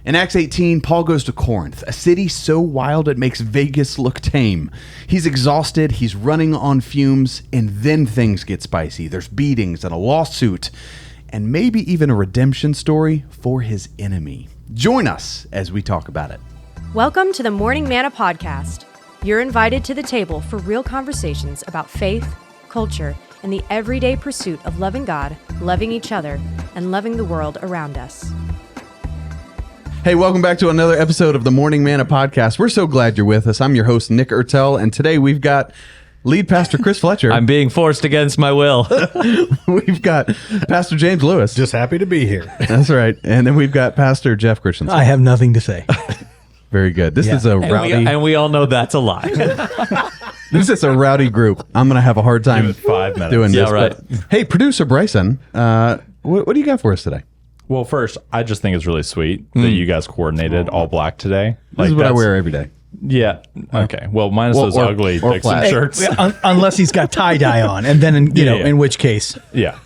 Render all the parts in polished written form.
In Acts 18, Paul goes to Corinth, a city so wild it makes Vegas look tame. He's exhausted, he's running on fumes, and then things get spicy. There's beatings and a lawsuit, and maybe even a redemption story for his enemy. Join us as we talk about it. Welcome to the Morning Manna Podcast. You're invited to the table for real conversations about faith, culture, and the everyday pursuit of loving God, loving each other, and loving the world around us. Hey, welcome back to another episode of the Morning Manna Podcast. We're so glad you're with us. I'm your host, Nick Ertel, and today we've got lead pastor Chris Fletcher. I'm being forced against my will. We've got Pastor James Lewis. Just happy to be here. That's right. And then we've got Pastor Jeff Christensen. I have nothing to say. Very good. This is a rowdy... And we all know that's a lie. This is a rowdy group. I'm going to have a hard time 5 minutes. doing this. Yeah, right. But, hey, producer Bryson, what do you got for us today? Well, first, I just think it's really sweet that you guys coordinated all black today. This is what I wear every day. Yeah. Okay. Well, minus those ugly or Dixon flat. shirts. Unless he's got tie-dye on, and then, in which case. Yeah.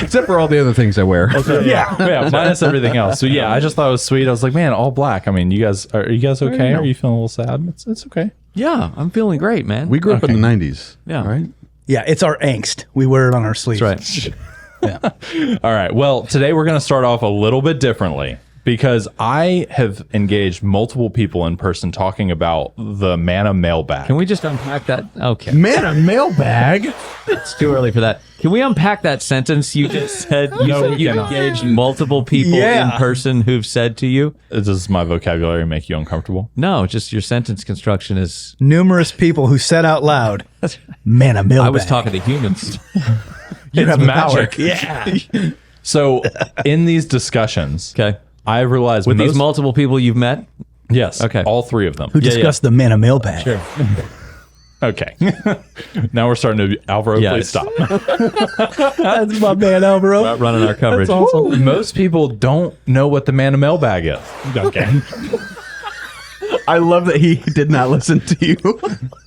Except for all the other things I wear. Yeah. Minus everything else. So yeah, I just thought it was sweet. I was like, man, all black. I mean, are you guys okay? Are you feeling a little sad? It's okay. Yeah, I'm feeling great, man. We grew up in the 90s. Yeah. Right? Yeah, it's our angst. We wear it on our sleeves. That's right. All right. Well, today we're going to start off a little bit differently because I have engaged multiple people in person talking about the manna mailbag. Can we just unpack that? Okay. Manna mailbag? It's too early for that. Can we unpack that sentence you just said? You No, said we you cannot. engaged multiple people Yeah. in person who've said to you? Does my vocabulary make you uncomfortable? No, just your sentence construction is... Numerous people who said out loud, "Man, a mailbag." I was talking to humans. You have the power. magic. Yeah. So in these discussions, Okay. I realized With most, these multiple people you've met? yes, Okay. all three of them. Who discussed the man, a mailbag. Sure. Okay. Now we're starting to Alvaro, Yeah, please stop. That's my man, Alvaro. Not running our coverage. Most people don't know what the manna mailbag is. Okay. I love that he did not listen to you.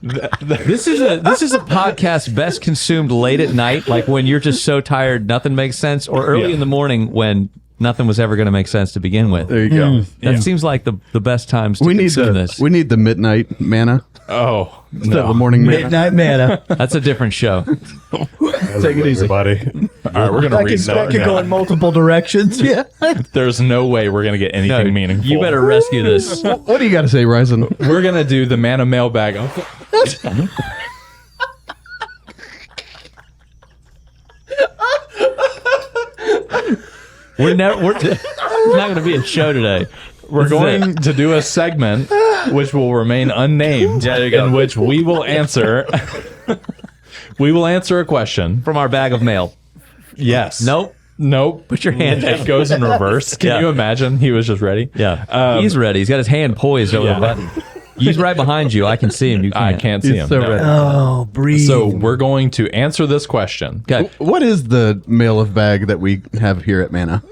This is a podcast best consumed late at night, like when you're just so tired nothing makes sense, or early in the morning when nothing was ever going to make sense to begin with. There you go. That seems like the best times to We need consume this. We need the midnight manna. Oh, Instead of the morning manna. Midnight manna. That's a different show. Take it easy. buddy. All right, we're going to read That could go in multiple directions. Yeah. There's no way we're going to get anything meaningful. You better rescue this. What do you got to say, Ryzen? We're going to do the manna mailbag. We're not going to be a show today. We're going to do a segment which will remain unnamed, in which we will answer a question. From our bag of mail. Yes. Nope. Put your hand It down. goes in reverse. Can Yeah. you imagine? He was just ready. Yeah. He's ready. He's got his hand poised over the button. He's right behind you. I can see him. You can't. I can't see him. so No. ready. Oh, breathe. So we're going to answer this question. Okay. What is the mail of bag that we have here at Manna?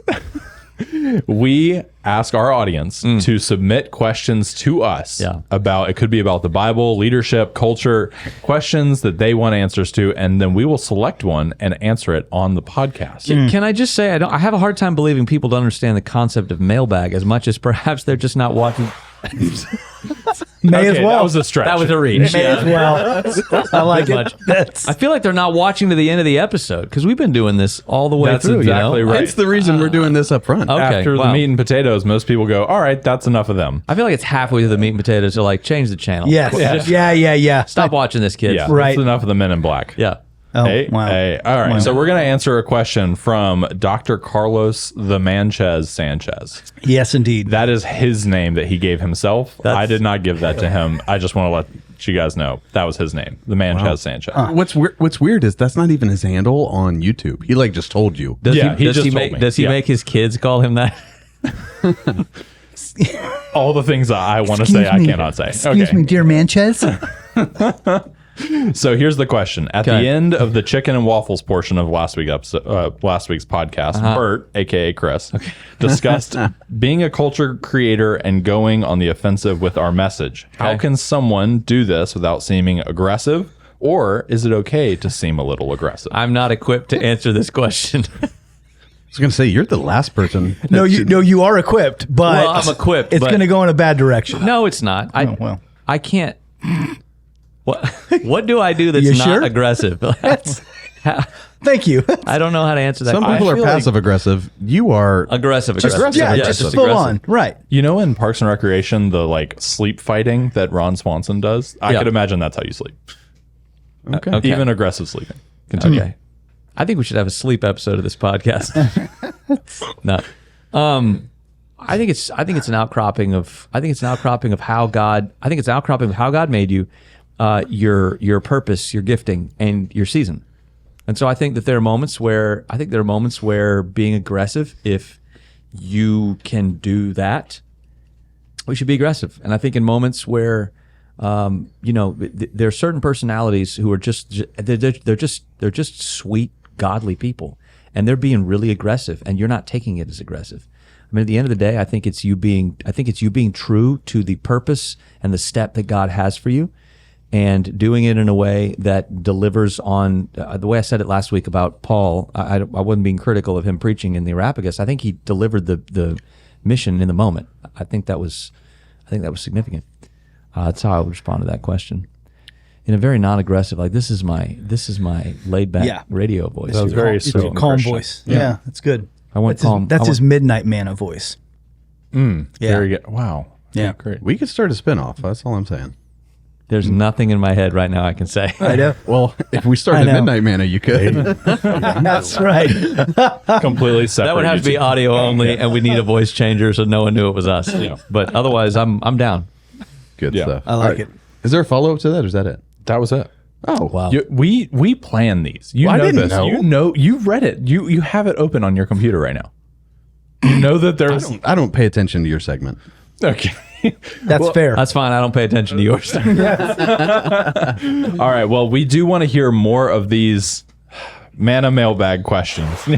We ask our audience to submit questions to us about, it could be about the Bible, leadership, culture, questions that they want answers to, and then we will select one and answer it on the podcast. Can I just say, I have a hard time believing people don't understand the concept of mailbag as much as perhaps they're just not watching. May as Okay, well. that was a stretch. That was a reach. May as well. I like Pretty it. That's I feel like they're not watching to the end of the episode because we've been doing this all the way That's through. exactly you know? right. It's the reason we're doing this up front. Okay, After the wow. meat and potatoes, most people go, all right, that's enough of them. I feel like it's halfway through the meat and potatoes. They're like, change the channel. yes. Just Yeah. stop watching this, kids. Yeah, Right. that's enough of the Men in Black. Yeah. Oh, Hey, wow. hey. All right, Wow. so we're going to answer a question from Dr. Carlos the Manchez Sanchez. Yes, indeed. That is his name that he gave himself. I did not give that to him. I just want to let you guys know that was his name, the Manchez Sanchez. What's weird is that's not even his handle on YouTube. He just told you. Does Yeah, he just told make me. does he Yeah. make his kids call him that? All the things that I want to say, I cannot say. Excuse me, dear Manchez. So here's the question. At Okay. the end of the chicken and waffles portion of last week's podcast, Bert, a.k.a. Chris, discussed being a culture creator and going on the offensive with our message. How Okay. can someone do this without seeming aggressive? Or is it okay to seem a little aggressive? I'm not equipped to answer this question. was going to say, you're the last person. No, you are equipped, but Well, I'm equipped, It's but- going to go in a bad direction. No, it's not. well. I can't. What do I do that's You not sure? aggressive? Thank you. I don't know how to answer that. Some people are feel like- passive aggressive. You are aggressive. Yeah, just just full aggressive. on. Right. You know, in Parks and Recreation, the like sleep fighting that Ron Swanson does, I Yeah. could imagine that's how you sleep. okay. Okay. Even aggressive sleeping. Continue. Okay. I think we should have a sleep episode of this podcast. No. I think it's an outcropping of how God made you, your purpose, your gifting, and your season. And so I think that there are moments where being aggressive, if you can do that, we should be aggressive. And I think in moments where there are certain personalities who are they're just sweet, godly people, and they're being really aggressive, and you're not taking it as aggressive. I mean, at the end of the day, I think it's you being true to the purpose and the step that God has for you, and doing it in a way that delivers on the way I said it last week about Paul. I wasn't being critical of him preaching in the Areopagus. I think he delivered the mission in the moment. I think that was significant. That's how I would respond to that question. In a very non-aggressive, like this is my laid back radio voice. That was very It's sweet. a and calm Christian. voice. Yeah, that's good. I went That's calm. That's I his midnight manna voice. Yeah. Very good. Wow. Yeah. Great. We could start a spinoff. That's all I'm saying. There's nothing in my head right now I can say. I know. Well, if we started I know. Midnight Manna, you could. That's right. Completely separate. That would have to be YouTube. audio only, and we need a voice changer so no one knew it was us. But otherwise, I'm down. Good Yeah. stuff. I like it. Is there a follow-up to that, or is that it? That was it. Oh, Wow. We plan these. You Well, I know didn't this. know. You know. You've read it. You have it open on your computer right now. You know that there's. I don't pay attention to your segment. Okay. That's fair. That's fine. I don't pay attention to yours. All right. Well, we do want to hear more of these manna mailbag questions.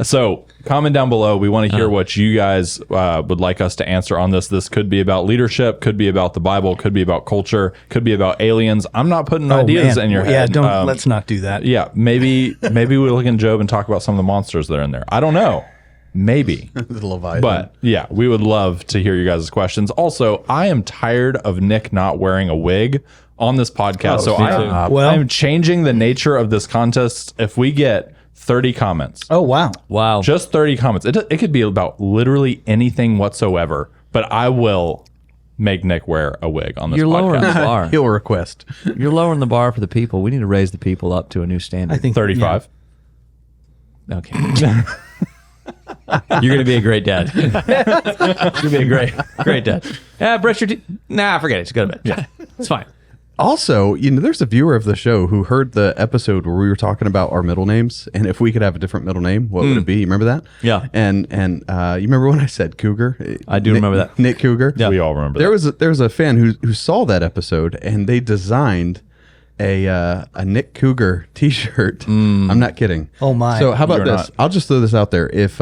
So comment down below. We want to hear what you guys would like us to answer on this. This could be about leadership, could be about the Bible, could be about culture, could be about aliens. I'm not putting ideas in your head. Yeah, let's not do that. Yeah, maybe we look in Job and talk about some of the monsters that are in there. I don't know. Maybe. The Leviathan. But yeah, we would love to hear you guys' questions. Also, I am tired of Nick not wearing a wig on this podcast. So Well- I'm changing the nature of this contest. If we get 30 comments, Oh, wow. Wow. just 30 comments, it could be about literally anything whatsoever, but I will make Nick wear a wig on this You're lowering the podcast. bar. He'll request. You're lowering the bar for the people. We need to raise the people up to a new standard. I think 35. Okay. You're going to be a great dad. You're going to be a great dad. Yeah, brush your teeth. Nah, forget it. Just go to bed. Yeah, it's fine. Also, there's a viewer of the show who heard the episode where we were talking about our middle names, and if we could have a different middle name, what would it be? You remember that? Yeah. And you remember when I said Cougar? I do remember that. Nick Cougar. Yeah. We all remember There that. was a fan who saw that episode, and they designed a Nick Cougar T-shirt. I'm not kidding. Oh, my. So how about You're this? not. I'll just throw this out there. If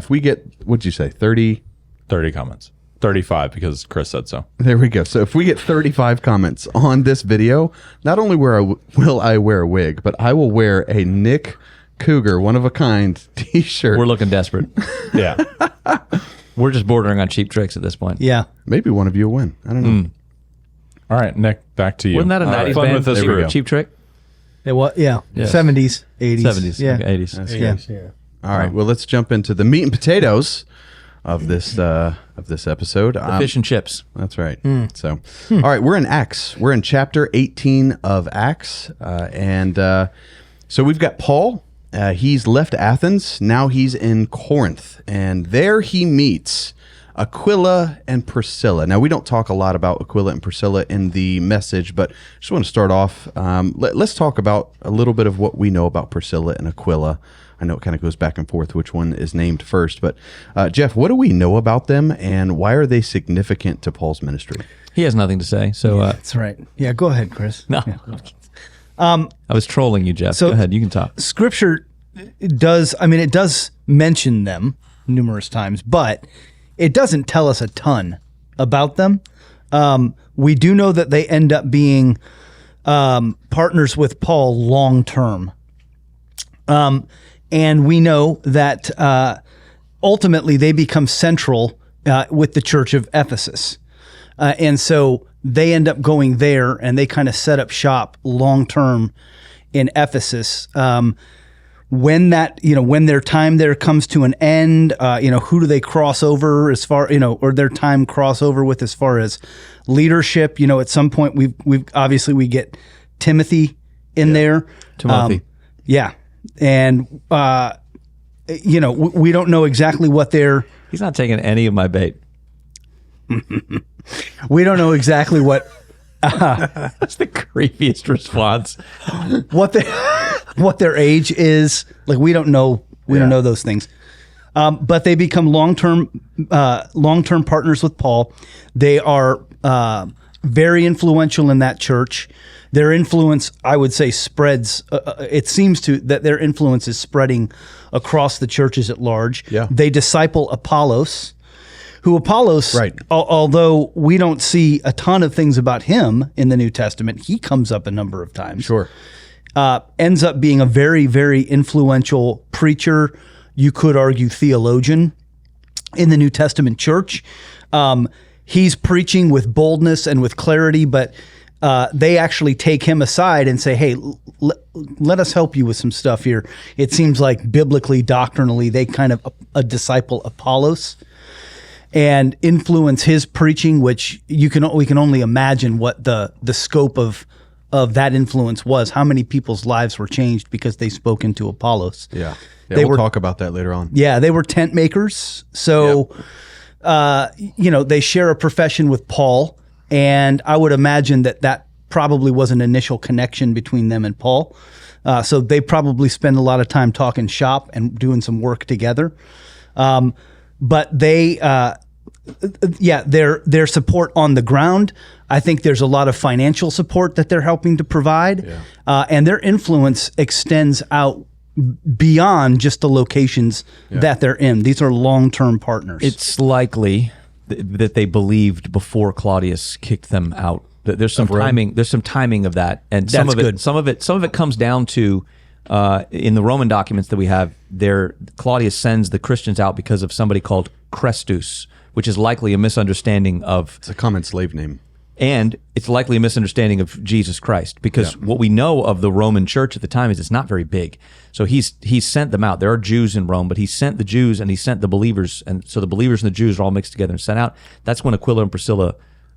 we get, what'd you say, 30? 30 comments. 35 because Chris said so. There we go. So if we get 35 comments on this video, not only will I wear a wig, but I will wear a Nick Cougar, one of a kind T-shirt. We're looking desperate. Yeah. We're just bordering on cheap tricks at this point. Yeah. Maybe one of you will win. I don't know. All right, Nick, back to you. Wasn't that a 90s Fun band? with this Cheap- group. Cheap Trick? It was, yeah. Yes. 70s, 80s. 70s. Yeah. Okay, 80s. Yeah. All right. Well, let's jump into the meat and potatoes of this episode. Fish and chips. That's right. So, all right, we're in Acts. We're in chapter 18 of Acts, so we've got Paul. He's left Athens. Now he's in Corinth, and there he meets Aquila and Priscilla. Now, we don't talk a lot about Aquila and Priscilla in the message, but I just want to start off. Let's talk about a little bit of what we know about Priscilla and Aquila. I know it kind of goes back and forth which one is named first, but Jeff, what do we know about them, and why are they significant to Paul's ministry? He has nothing to say. So, That's right. Yeah, go ahead, Chris. no. I was trolling you, Jeff. So- Go ahead. You can talk. Scripture it does mention them numerous times, but it doesn't tell us a ton about them. We do know that they end up being partners with Paul long term. And we know that ultimately they become central with the church of Ephesus. And so they end up going there, and they kind of set up shop long term in Ephesus. When their time there comes to an end, who do they cross over as far, or their time cross over with as far as leadership? At some point we get Timothy in there. Timothy. And we don't know exactly what they're. He's not taking any of my bait. We don't know exactly what. That's the creepiest response. What their age is. Like, we don't know. We don't know those things. But they become long-term partners with Paul. They are very influential in that church. Their influence, I would say, spreads. It seems that their influence is spreading across the churches at large. Yeah. They disciple Apollos, who Right. although we don't see a ton of things about him in the New Testament, he comes up a number of times. Sure. Ends up being a very, very influential preacher. You could argue theologian in the New Testament church. He's preaching with boldness and with clarity, but they actually take him aside and say, hey, let us help you with some stuff here. It seems like biblically, doctrinally, they kind of disciple Apollos and influence his preaching, which we can only imagine what the scope of that influence was. How many people's lives were changed because they spoke into Apollos? Yeah. We'll talk about that later on. Yeah, they were tent makers. So, they share a profession with Paul, and I would imagine that probably was an initial connection between them and Paul. So they probably spend a lot of time talking shop and doing some work together. But they, their support on the ground, I think there's a lot of financial support that they're helping to provide. Yeah. And their influence extends out beyond just the locations that they're in. These are long-term partners. It's likely that they believed before Claudius kicked them out. There's some timing. There's some timing of that, and some of it comes down to in the Roman documents that we have. Claudius sends the Christians out because of somebody called Chrestus, which is likely a misunderstanding of. It's a common slave name. And it's likely a misunderstanding of Jesus Christ, because what we know of the Roman church at the time is it's not very big. So he's sent them out. There are Jews in Rome, but he sent the Jews and he sent the believers. And so the believers and the Jews are all mixed together and sent out. That's when Aquila and Priscilla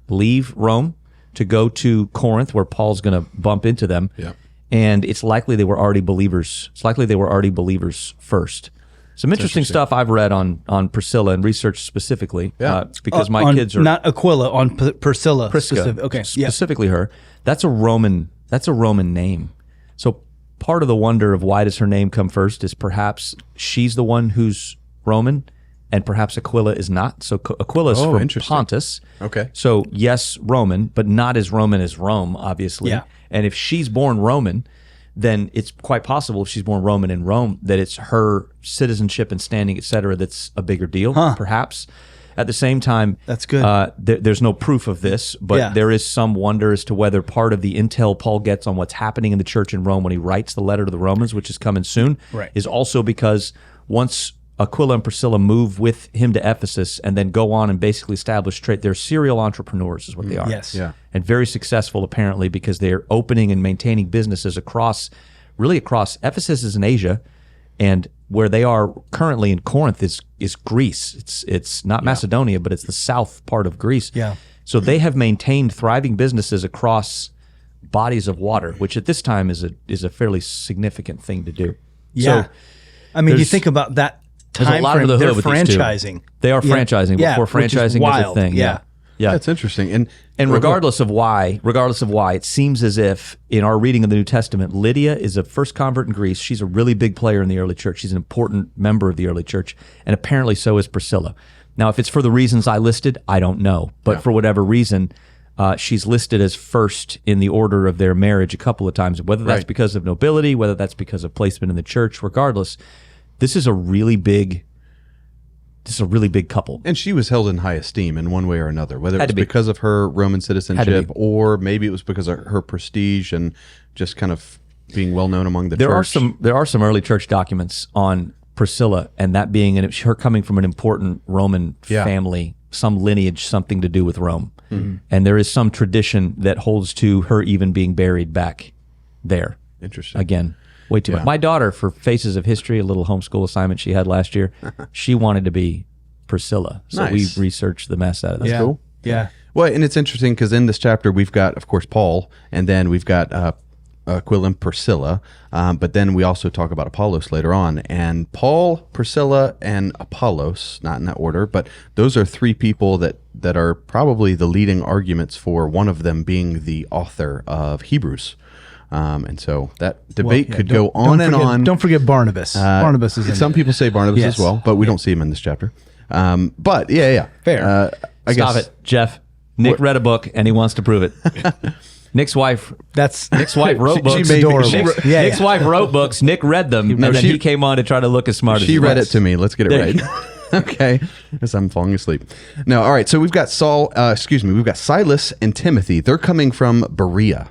leave Rome to go to Corinth, where Paul's going to bump into them. Yeah. And it's likely they were already believers. It's likely they were already believers first. Some interesting stuff I've read on Priscilla and research specifically, because my kids are not Aquila, on Priscilla. Prisca, okay, specifically her. That's a Roman name. So part of the wonder of why does her name come first is perhaps she's the one who's Roman, and perhaps Aquila is not. So Aquila is from Pontus. Okay. So yes, Roman, but not as Roman as Rome, obviously. Yeah. And if she's born Roman, then it's quite possible if she's born Roman in Rome that it's her citizenship and standing, et cetera, that's a bigger deal, perhaps. At the same time, that's good. There's no proof of this, but there is some wonder as to whether part of the intel Paul gets on what's happening in the church in Rome when he writes the letter to the Romans, which is coming soon, is also because once Aquila and Priscilla move with him to Ephesus and then go on and basically establish trade. They're serial entrepreneurs is what they are. Yes. Yeah. And very successful apparently because they're opening and maintaining businesses across Ephesus is in Asia, and where they are currently in Corinth is Greece. It's not Macedonia, but it's the south part of Greece. Yeah. So they have maintained thriving businesses across bodies of water, which at this time is a fairly significant thing to do. Yeah. So I mean, you think about that time frame. They're franchising. They are franchising before franchising was a thing. Yeah. That's interesting. And regardless of why, it seems as if in our reading of the New Testament, Lydia is a first convert in Greece. She's a really big player in the early church. She's an important member of the early church, and apparently so is Priscilla. Now, if it's for the reasons I listed, I don't know. But for whatever reason, she's listed as first in the order of their marriage a couple of times, whether that's because of nobility, whether that's because of placement in the church. Regardless, this is a really big couple. And she was held in high esteem in one way or another, whether it was because of her Roman citizenship or maybe it was because of her prestige and just kind of being well known among the There church. There are some early church documents on Priscilla, and that being her coming from an important Roman family, some lineage, something to do with Rome. And there is some tradition that holds to her even being buried back there. Interesting. Again, way too much. My daughter, for Faces of History, a little homeschool assignment she had last year, she wanted to be Priscilla. So Nice. we researched the mess out of that. Yeah. cool. Yeah. Well, and it's interesting because in this chapter we've got, of course, Paul, and then we've got Aquila and Priscilla, but then we also talk about Apollos later on. And Paul, Priscilla, and Apollos, not in that order, but those are three people that are probably the leading arguments for one of them being the author of Hebrews. And so that debate could go on and on. Don't forget Barnabas. Barnabas is in Some it. people say Barnabas Yes. as well, but we don't see him in this chapter. But yeah. Fair. I Stop guess, it, Jeff. Nick read a book and he wants to prove it. Nick's wife Nick's wife wrote books. made me- adorable. Nick's wife wrote books. Nick read them, and then she- he came on to try to look as smart as She he read it was. to me. Let's get it There you right. Okay, as I'm falling asleep. No, all right. So we've got we've got Silas and Timothy. They're coming from Berea.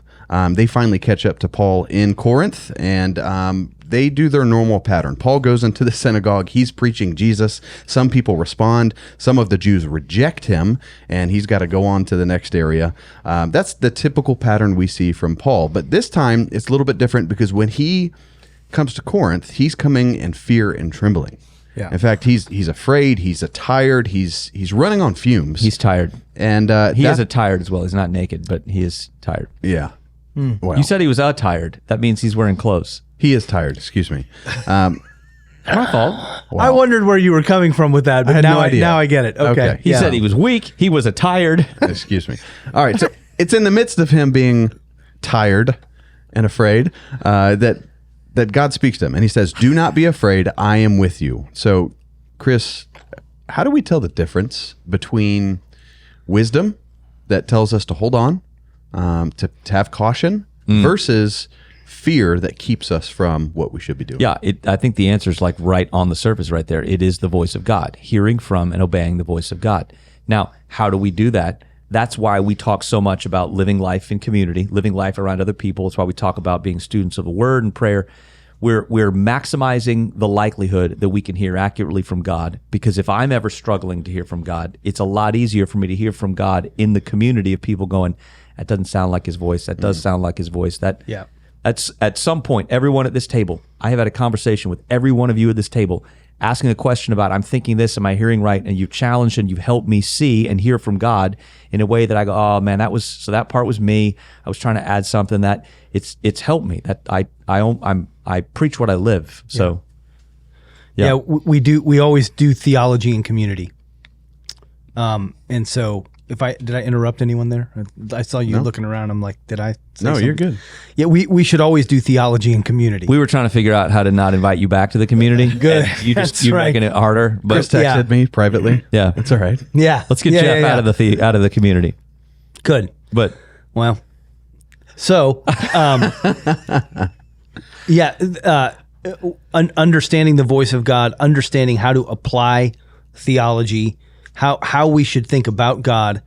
They finally catch up to Paul in Corinth, and they do their normal pattern. Paul goes into the synagogue. He's preaching Jesus. Some people respond. Some of the Jews reject him, and he's got to go on to the next area. That's the typical pattern we see from Paul. But this time, it's a little bit different because when he comes to Corinth, he's coming in fear and trembling. Yeah. In fact, he's afraid. He's tired. He's running on fumes. He's tired. and He is tired as well. He's not naked, but he is tired. yeah. Well, You said he was tired. That means he's wearing clothes. he is tired. Excuse me. My fault. I wondered where you were coming from with that, but had now no idea. now I get it. Okay. Okay. He said he was weak. He was tired. Excuse me. All right. So it's in the midst of him being tired and afraid that God speaks to him, and he says, "Do not be afraid. I am with you." So, Chris, how do we tell the difference between wisdom that tells us to hold on, to have caution, versus fear that keeps us from what we should be doing? Yeah, I think the answer is like right on the surface right there. It is the voice of God, hearing from and obeying the voice of God. Now, how do we do that? That's why we talk so much about living life in community, living life around other people. It's why we talk about being students of the word and prayer. We're maximizing the likelihood that we can hear accurately from God, because if I'm ever struggling to hear from God, it's a lot easier for me to hear from God in the community of people going, that doesn't sound like his voice. That does sound like his voice. That's at some point, everyone at this table, I have had a conversation with every one of you at this table, asking a question about, I'm thinking this, am I hearing right? And you've challenged and you've helped me see and hear from God in a way that I go, oh man, that part was me. I was trying to add something that it's helped me. That I preach what I live. So Yeah, we always do theology and community. And so did I interrupt anyone there? I saw you looking around. I'm like, did I say No, you're something? good. Yeah, we should always do theology and community. we were trying to figure out how to not invite you back to the community. Good. And you're That's making right. it harder. But Chris texted me privately. Yeah. It's all right. yeah. let's get Yeah, Jeff yeah, out of the community. Good. But Well, so, understanding the voice of God, understanding how to apply theology, how we should think about God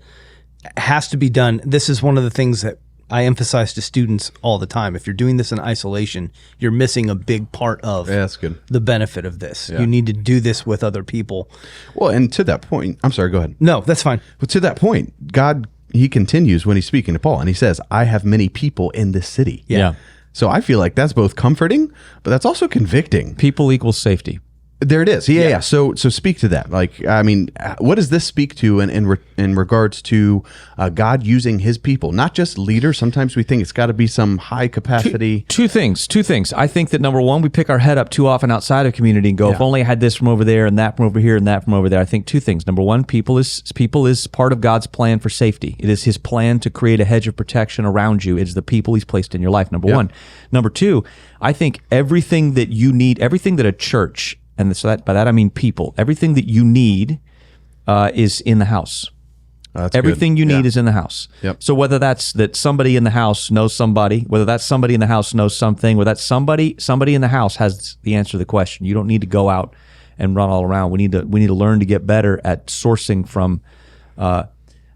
has to be done. This is one of the things that I emphasize to students all the time. If you're doing this in isolation, you're missing a big part of Yeah, that's good. the benefit of this. Yeah. You need to do this with other people. Well, and to that point, I'm sorry, go ahead. No, that's fine. But to that point, God, he continues when he's speaking to Paul, and he says, I have many people in this city. yeah. So I feel like that's both comforting, but that's also convicting. People equals safety. There it is. Yeah. So speak to that. Like, I mean, what does this speak to in regards to God using his people, not just leaders? Sometimes we think it's got to be some high capacity. Two things. I think that number one, we pick our head up too often outside of community and go, if only I had this from over there and that from over here and that from over there. I think two things. Number one, people is part of God's plan for safety. It is his plan to create a hedge of protection around you. It is the people he's placed in your life. Number one. Number two, I think everything that you need, everything that a church, and so by that I mean people, everything that you need is in the house. That's Everything good. you need Yeah. is in the house. Yep. So whether that's that somebody in the house knows somebody, whether that's somebody in the house knows something, whether that's somebody in the house has the answer to the question. You don't need to go out and run all around. We need to learn to get better at sourcing from. I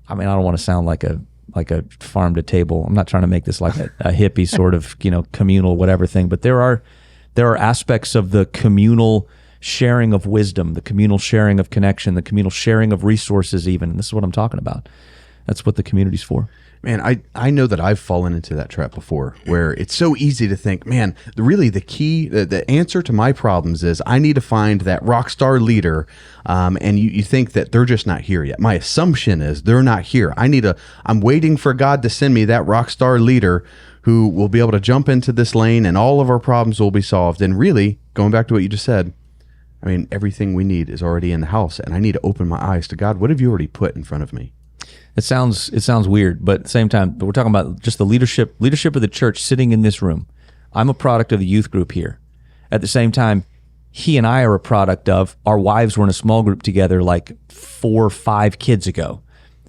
don't want to sound like a farm to table. I'm not trying to make this like a hippie sort of, communal whatever thing, but there are aspects of the communal sharing of wisdom, the communal sharing of connection, the communal sharing of resources even. And this is what I'm talking about. That's what the community's for. Man, I know that I've fallen into that trap before, where it's so easy to think, man, really the key, the answer to my problems is I need to find that rock star leader, and you think that they're just not here yet. My assumption is they're not here. I'm waiting for God to send me that rock star leader who will be able to jump into this lane and all of our problems will be solved. And really, going back to what you just said, I mean, everything we need is already in the house, and I need to open my eyes to God. What have you already put in front of me? It sounds weird, but at the same time, we're talking about just the leadership of the church sitting in this room. I'm a product of the youth group here. At the same time, he and I are a product of, our wives were in a small group together like 4 or 5 kids ago.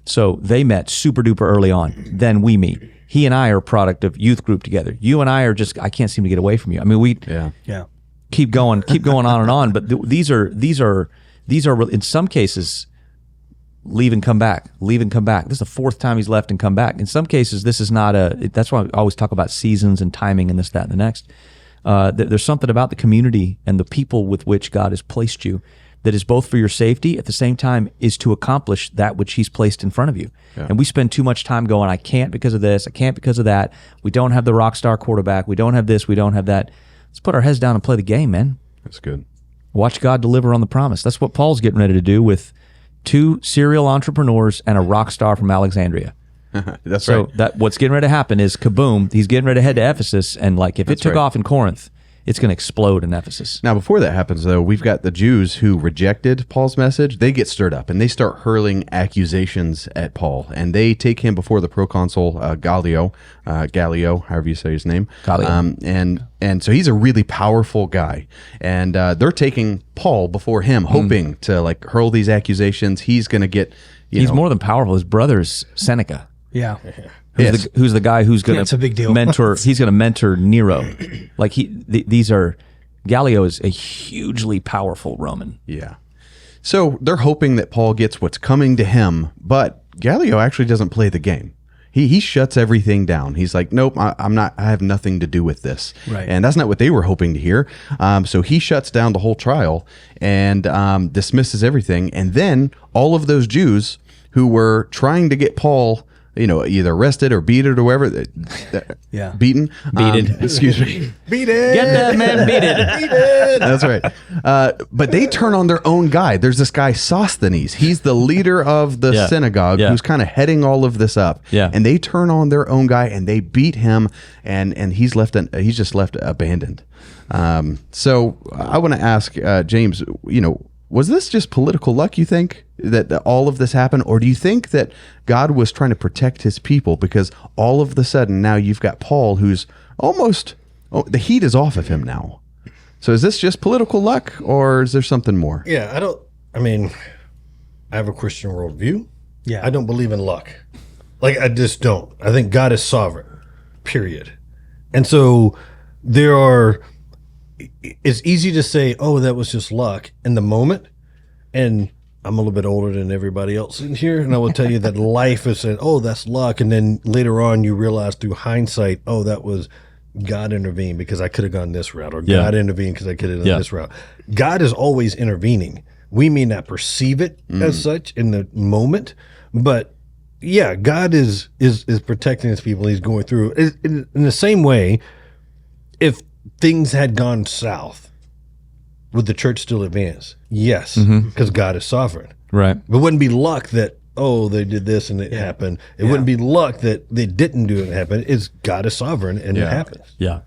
So they met super duper early on. Then we meet. He and I are a product of youth group together. You and I are just, I can't seem to get away from you. I mean, we keep going on and on. But these are in some cases, leave and come back. This is the 4th time he's left and come back. In some cases, this is not that's why I always talk about seasons and timing and this, that, and the next. There's something about the community and the people with which God has placed you that is both for your safety, at the same time is to accomplish that which he's placed in front of you. Yeah. And we spend too much time going, I can't because of this, I can't because of that. We don't have the rock star quarterback. We don't have this, we don't have that. Let's put our heads down and play the game, man. That's good. Watch God deliver on the promise. That's what Paul's getting ready to do with 2 serial entrepreneurs and a rock star from Alexandria. That's so right. That what's getting ready to happen is kaboom, he's getting ready to head to Ephesus, and like if it took off in Corinth, it's going to explode in Ephesus. Now, before that happens, though, we've got the Jews who rejected Paul's message. They get stirred up, and they start hurling accusations at Paul, and they take him before the proconsul Gallio, however you say his name. Gallio. And so he's a really powerful guy, and they're taking Paul before him, hoping to like hurl these accusations. He's going to get. He's more than powerful. His brother's Seneca. Yeah. Who's the guy who's going it's a big deal. mentor? He's going to mentor Nero. Like Gallio is a hugely powerful Roman. Yeah. So they're hoping that Paul gets what's coming to him, but Gallio actually doesn't play the game. He shuts everything down. He's like, nope, I'm not. I have nothing to do with this. Right. And that's not what they were hoping to hear. So he shuts down the whole trial and dismisses everything. And then all of those Jews who were trying to get Paul, either arrested or beaten or whatever. Beaten. Excuse me. Beat Get that man beat it. That's right. But they turn on their own guy. There's this guy, Sosthenes. He's the leader of the synagogue who's kind of heading all of this up. Yeah. And they turn on their own guy and they beat him, and he's just left abandoned. So I want to ask James, was this just political luck, you think, that all of this happened? Or do you think that God was trying to protect his people because all of the sudden now you've got Paul who's almost, the heat is off of him now. So is this just political luck or is there something more? Yeah, I have a Christian worldview. Yeah. I don't believe in luck. Like, I just don't. I think God is sovereign, period. And so it's easy to say, oh, that was just luck in the moment. And I'm a little bit older than everybody else in here. And I will tell you that life is saying, oh, that's luck. And then later on, you realize through hindsight, oh, that was God intervened because I could have gone this route, or God intervened because I could have done this route. God is always intervening. We may not perceive it as such in the moment, but yeah, God is protecting his people. He's going through in the same way. If things had gone south, would the church still advance? Yes, because God is sovereign. Right. But it wouldn't be luck that, oh, they did this and it happened. It wouldn't be luck that they didn't do it and it happened. It's God is sovereign and it happens. Yeah.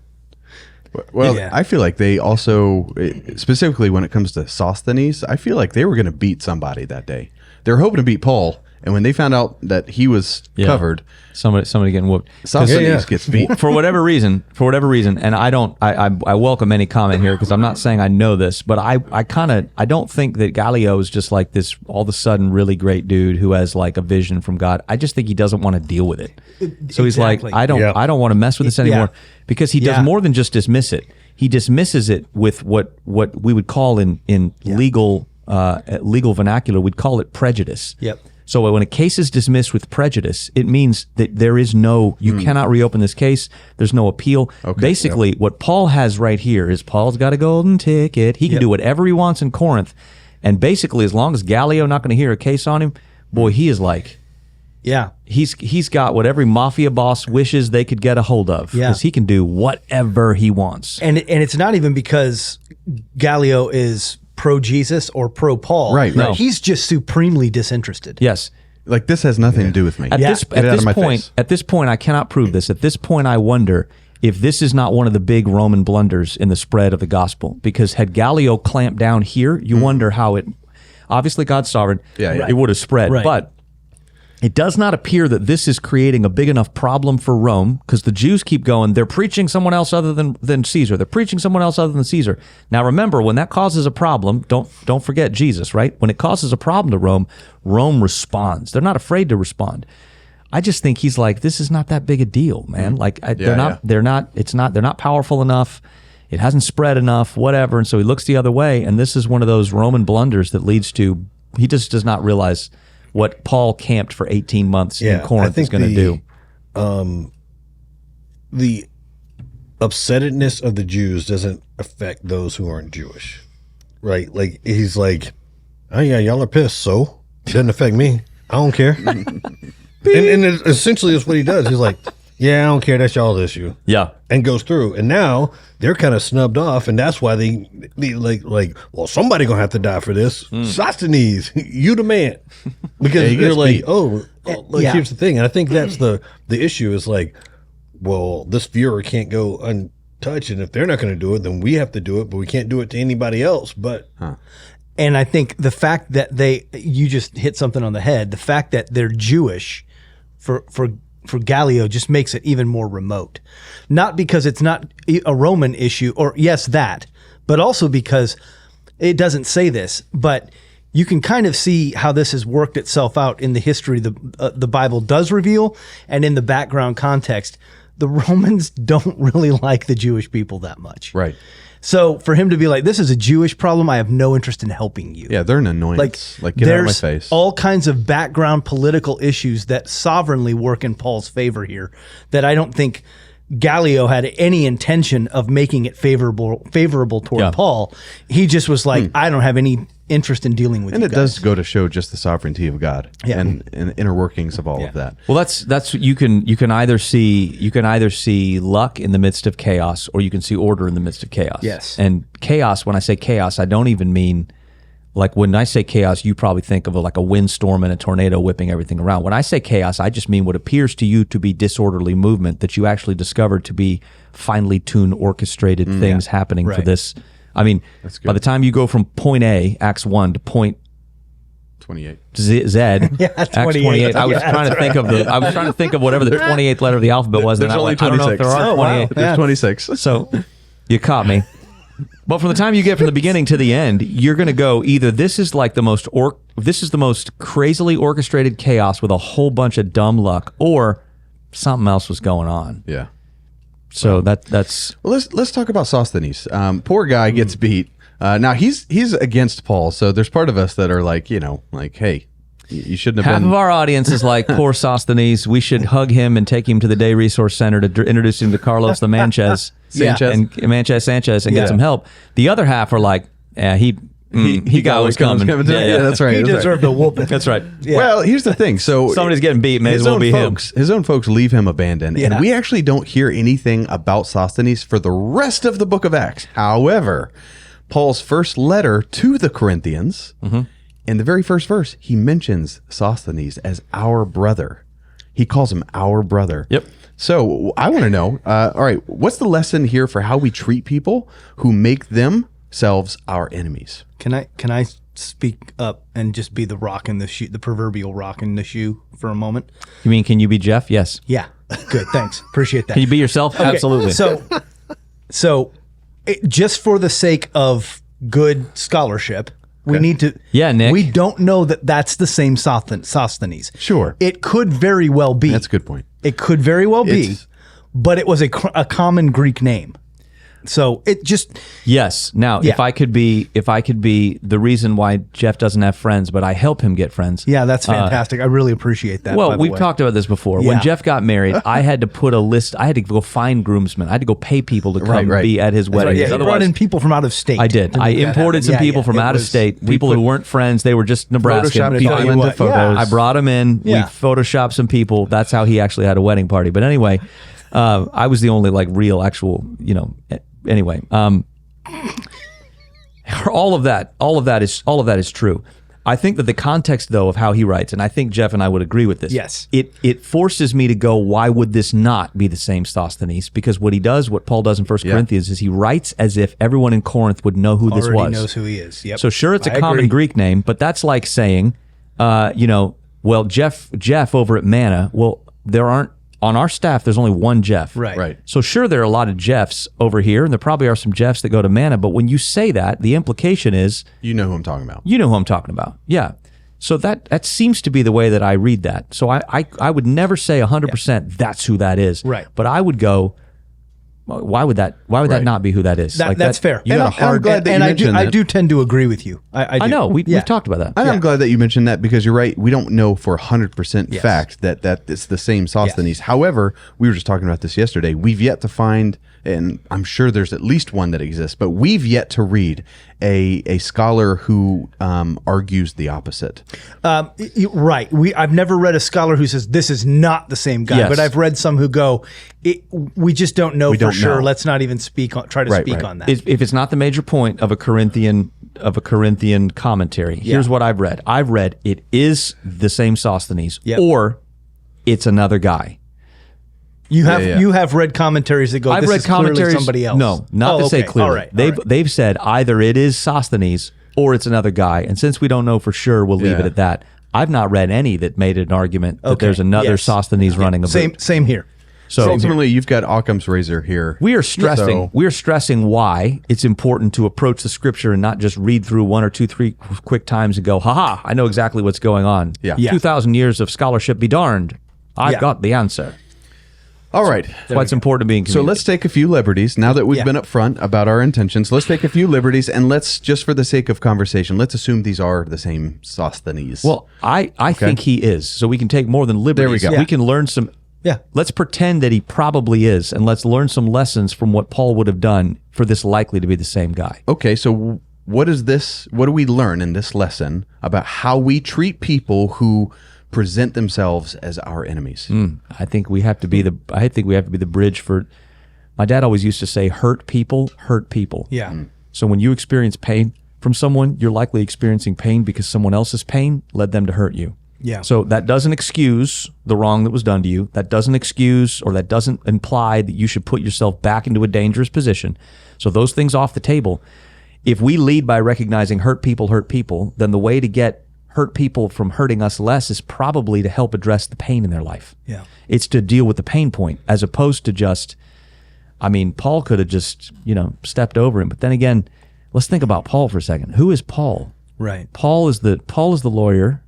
Well, I feel like they also, specifically when it comes to Sosthenes, I feel like they were going to beat somebody that day. They were hoping to beat Paul, and when they found out that he was covered, somebody getting whooped. Sosthenes gets beat for whatever reason, and I welcome any comment here because I'm not saying I know this, but I don't think that Gallio is just like this all of a sudden really great dude who has like a vision from God. I just think he doesn't want to deal with it. So he's like, I don't want to mess with this anymore because he does more than just dismiss it. He dismisses it with what we would call in legal vernacular, we'd call it prejudice. Yep. So when a case is dismissed with prejudice, it means that there is no, you cannot reopen this case. There's no appeal. Basically, what Paul has right here is Paul's got a golden ticket. He can do whatever he wants in Corinth. And basically, as long as Gallio not going to hear a case on him, boy, he is like, he's got what every mafia boss wishes they could get a hold of. Because he can do whatever he wants. And it's not even because Gallio is pro-Jesus or pro-Paul. Right. No. He's just supremely disinterested. Yes. Like, this has nothing to do with me. At this point, I cannot prove this. At this point, I wonder if this is not one of the big Roman blunders in the spread of the gospel. Because had Gallio clamped down here, you wonder how it, obviously God's sovereign, it would have spread. Right. But it does not appear that this is creating a big enough problem for Rome, because the Jews keep going, they're preaching someone else other than Caesar. They're preaching someone else other than Caesar. Now remember, when that causes a problem, don't forget Jesus, right? When it causes a problem to Rome, Rome responds. They're not afraid to respond. I just think he's like, this is not that big a deal, man. Like they're not powerful enough. It hasn't spread enough, whatever. And so he looks the other way, and this is one of those Roman blunders that leads to, he just does not realize what Paul camped for 18 months in Corinth is going to do. The upsettedness of the Jews doesn't affect those who aren't Jewish, right? Like, he's like, oh yeah, y'all are pissed, so it doesn't affect me. I don't care. and it essentially is what he does. He's like, yeah, I don't care. That's y'all's issue. Yeah. And goes through. And now they're kind of snubbed off. And that's why they like, well, somebody going to have to die for this. Sosthenes, you the man. Because you're like, here's the thing. And I think that's the issue is like, well, this viewer can't go untouched. And if they're not going to do it, then we have to do it. But we can't do it to anybody else. But And I think the fact that you just hit something on the head, the fact that they're Jewish for Gallio just makes it even more remote. Not because it's not a Roman issue, or yes, that, but also because it doesn't say this, but you can kind of see how this has worked itself out in the history the Bible does reveal, and in the background context. The Romans don't really like the Jewish people that much. Right. So for him to be like, this is a Jewish problem, I have no interest in helping you. Yeah, they're an annoyance. Like get out of my face. There's all kinds of background political issues that sovereignly work in Paul's favor here that I don't think Gallio had any intention of making it favorable toward Paul. He just was like, I don't have any interest in dealing with you guys. And it does go to show just the sovereignty of God and inner workings of all of that. Well, that's you can either see luck in the midst of chaos, or you can see order in the midst of chaos. Yes. And chaos, when I say chaos, I don't even mean, like, when I say chaos, you probably think of like a windstorm and a tornado whipping everything around. When I say chaos, I just mean what appears to you to be disorderly movement that you actually discovered to be finely tuned, orchestrated things happening for this. I mean, by the time you go from point A, Acts 1, to point 28. Z, Acts 28. I was trying to think of whatever the 28th letter of the alphabet was. There's only 26. I don't know if there are 28. There's 26. So you caught me. But from the time you get from the beginning to the end, you're going to go either this is like the most crazily orchestrated chaos with a whole bunch of dumb luck, or something else was going on. Yeah. So that's well. Let's talk about Sosthenes. Poor guy gets beat. Now he's against Paul, so there's part of us that are like, hey, you shouldn't have half been. of our audience is like, poor Sosthenes. We should hug him and take him to the Day Resource Center to introduce him to Carlos the Sanchez and get some help. The other half are like, he got what's coming. Yeah, that's right. He deserved a whooping. That's right. Yeah. Well, here's the thing. So somebody's getting beat. May as well be him. His own folks leave him abandoned, and we actually don't hear anything about Sosthenes for the rest of the book of Acts. However, Paul's first letter to the Corinthians, in the very first verse, he mentions Sosthenes as our brother. He calls him our brother. Yep. So I want to know, all right, what's the lesson here for how we treat people who make themselves our enemies? Can I speak up and just be the rock in the shoe, the proverbial rock in the shoe for a moment? You mean, can you be Jeff? Yes. Yeah. Good. Thanks. Appreciate that. Can you be yourself? Okay, Absolutely. So just for the sake of good scholarship, we need to. Yeah, Nick. We don't know that that's the same Sosthenes. Sure. It could very well be. That's a good point. It could very well be, but it was a common Greek name. So it just Yes. Now, Yeah. if I could be the reason why Jeff doesn't have friends, but I help him get friends. that's fantastic. I really appreciate that. Well, by the we've way. talked about this before. Yeah. When Jeff got married, I had to put a list. I had to go find groomsmen. I had to go pay people to come Right. be at his wedding. Yeah, he brought in people from out of state. I did. to I make that imported happen. some Yeah, people yeah. from It out of was- state, people who weren't friends. They were just Nebraska Photoshopped people. people into what, photos. yeah. I brought him in. Yeah. We photoshopped some people. That's how he actually had a wedding party. But anyway, I was the only real actual, anyway. All of that is true. I think that the context, though, of how he writes, and I think Jeff and I would agree with this. Yes. It forces me to go, why would this not be the same Sosthenes? Because what Paul does in 1 Corinthians is he writes as if everyone in Corinth would know who this Already was. knows who he is. Yep. So sure, it's a I common agree. Greek name, but that's like saying, well, Jeff over at Manna, well, there aren't, on our staff, there's only one Jeff. Right. So sure, there are a lot of Jeffs over here, and there probably are some Jeffs that go to Manna, but when you say that, the implication is, You know who I'm talking about. you know who I'm talking about. Yeah. So that seems to be the way that I read that. So I would never say 100% that's who that is. Right. But I would go, well, why would that not be who that is? That's fair. You got a hard- glad that you I do. mentioned I that. do tend to agree with you. I do. I know. We've Yeah. talked about that. And I'm glad that you mentioned that because you're right. We don't know for 100% Yes. fact that it's the same Sosthenes. However, we were just talking about this yesterday. We've yet to find, and I'm sure there's at least one that exists, but we've yet to read a scholar who argues the opposite. Right. I've never read a scholar who says this is not the same guy, Yes. but I've read some who go, we just don't know for don't sure. know. Let's not even try to Right, speak right. on that. If it's not the major point of a Corinthian commentary, here's what I've read. I've read it is the same Sosthenes, Yep. or it's another guy. You have yeah. you have read commentaries that go, I've this read is clearly commentaries. somebody else. No, not to say okay. clearly. All right. They've said either it is Sosthenes or it's another guy, and since we don't know for sure, we'll leave Yeah. it at that. I've not read any that made an argument that Okay. there's another Yes. Sosthenes running a boot. Same here. So ultimately, you've got Occam's razor here. we are stressing. So- We are stressing why it's important to approach the scripture and not just read through one or two, three quick times and go, "Ha I know exactly what's going on." Yeah. 2,000 years of scholarship be darned. I've got the answer. All right. That's why it's important to be in So community. let's take a few liberties. Now that we've been upfront about our intentions, let's take a few liberties and let's, just for the sake of conversation, let's assume these are the same Sosthenes. Well, I think he is. So we can take more than liberties. There we go. We can learn some. Yeah. Let's pretend that he probably is, and let's learn some lessons from what Paul would have done for this likely to be the same guy. okay, so what do we learn in this lesson about how we treat people who present themselves as our enemies? I think we have to be the bridge for. My dad always used to say, "Hurt people hurt people." Yeah. So when you experience pain from someone, you're likely experiencing pain because someone else's pain led them to hurt you. Yeah. So that doesn't excuse the wrong that was done to you. That doesn't excuse or that doesn't imply that you should put yourself back into a dangerous position. So those things off the table. If we lead by recognizing hurt people, then the way to get hurt people from hurting us less is probably to help address the pain in their life. Yeah. It's to deal with the pain point as opposed to just, Paul could have just, stepped over him. But then again, let's think about Paul for a second. Who is Paul? Right. Paul is the lawyer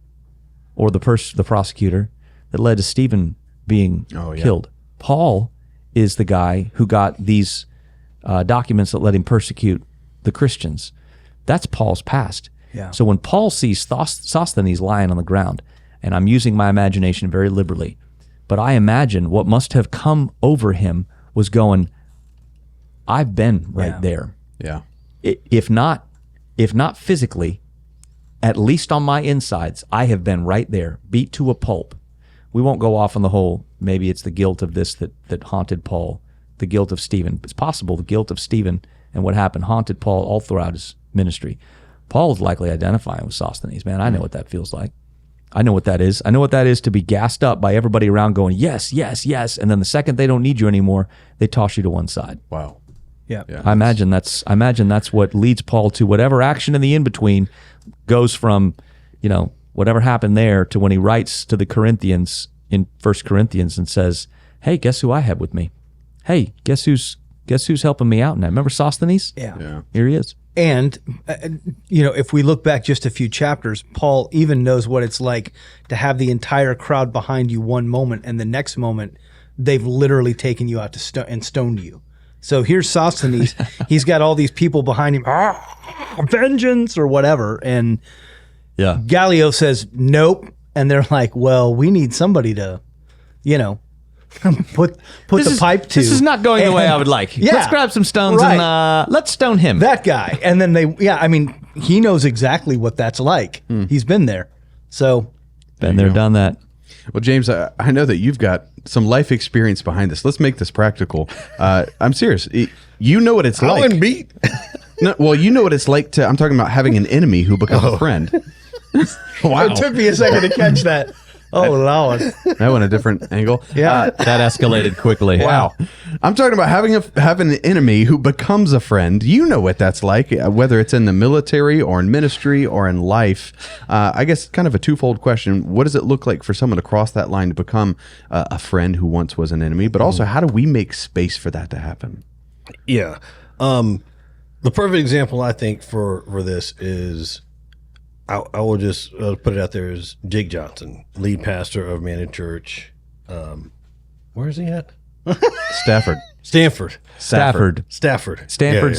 or the prosecutor that led to Stephen being killed. Paul is the guy who got these documents that let him persecute the Christians. That's Paul's past. Yeah. So when Paul sees Sosthenes lying on the ground, and I'm using my imagination very liberally, but I imagine what must have come over him was going, I've been right there. Yeah. If not physically, at least on my insides, I have been right there, beat to a pulp. We won't go off on the whole, maybe it's the guilt of this that haunted Paul, the guilt of Stephen. It's possible the guilt of Stephen and what happened haunted Paul all throughout his ministry. Paul is likely identifying with Sosthenes. Man, I know what that feels like. I know what that is. I know what that is to be gassed up by everybody around going, yes, yes, yes. And then the second they don't need you anymore, they toss you to one side. Wow. Yeah. I imagine that's what leads Paul to whatever action in the in-between goes from, whatever happened there to when he writes to the Corinthians in 1 Corinthians and says, hey, guess who I have with me? Hey, guess who's helping me out now? Remember Sosthenes? Yeah. Here he is. And, if we look back just a few chapters, Paul even knows what it's like to have the entire crowd behind you one moment, and the next moment, they've literally taken you out and stoned you. So here's Sosthenes. He's got all these people behind him. Vengeance or whatever. And Gallio says, nope. And they're like, well, we need somebody to, put the pipe to. This is not going the way I would like. Yeah. Let's grab some stones and let's stone him. That guy. And then he knows exactly what that's like. He's been there. So. Been there, done that. Well, James, I know that you've got some life experience behind this. Let's make this practical. I'm serious. You know what it's like. beat. No, well, you know what it's like I'm talking about having an enemy who becomes a friend. Wow. It took me a second to catch that. Oh, Lord. That went a different angle. Yeah. That escalated quickly. Wow. I'm talking about having an enemy who becomes a friend. You know what that's like, whether it's in the military or in ministry or in life. I guess kind of a twofold question. What does it look like for someone to cross that line to become a friend who once was an enemy? But also, how do we make space for that to happen? Yeah. The perfect example, I think, for this is... I will just put it out there as Jake Johnson, lead pastor of Manna Church. Where is he at? Stanford. Stanford's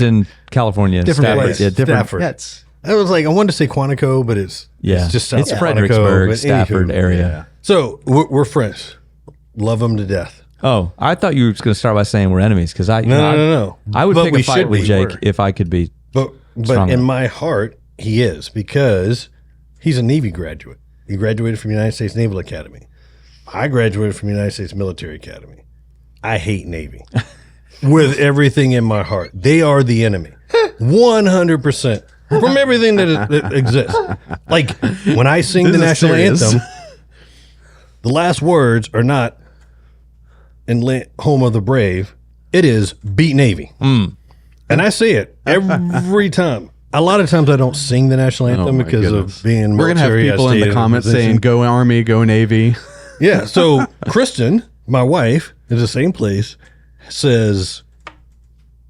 in California. Different place. Yeah, different. Stafford. That's I was like, I wanted to say Quantico, but it's just south it's of Fredericksburg, Quantico, but Stafford anywho. area. Yeah. So we're friends. Love them to death. Oh, I thought you were going to start by saying we're enemies because No. I would But pick we a fight should with be. Jake if I could be. But Stronger. in my heart, he is, because he's a Navy graduate. He graduated from the United States Naval Academy. I graduated from the United States Military Academy. I hate Navy with everything in my heart. They are the enemy, 100% from everything that exists. Like when I sing the national anthem, the last words are not "in home of the brave." It is "beat Navy," and I say it every time. A lot of times I don't sing the national anthem my because goodness. of being We're going to have military. I people in stayed the a comments position. saying, go Army, go Navy. Yeah. So Kristen, my wife, is the same place, says,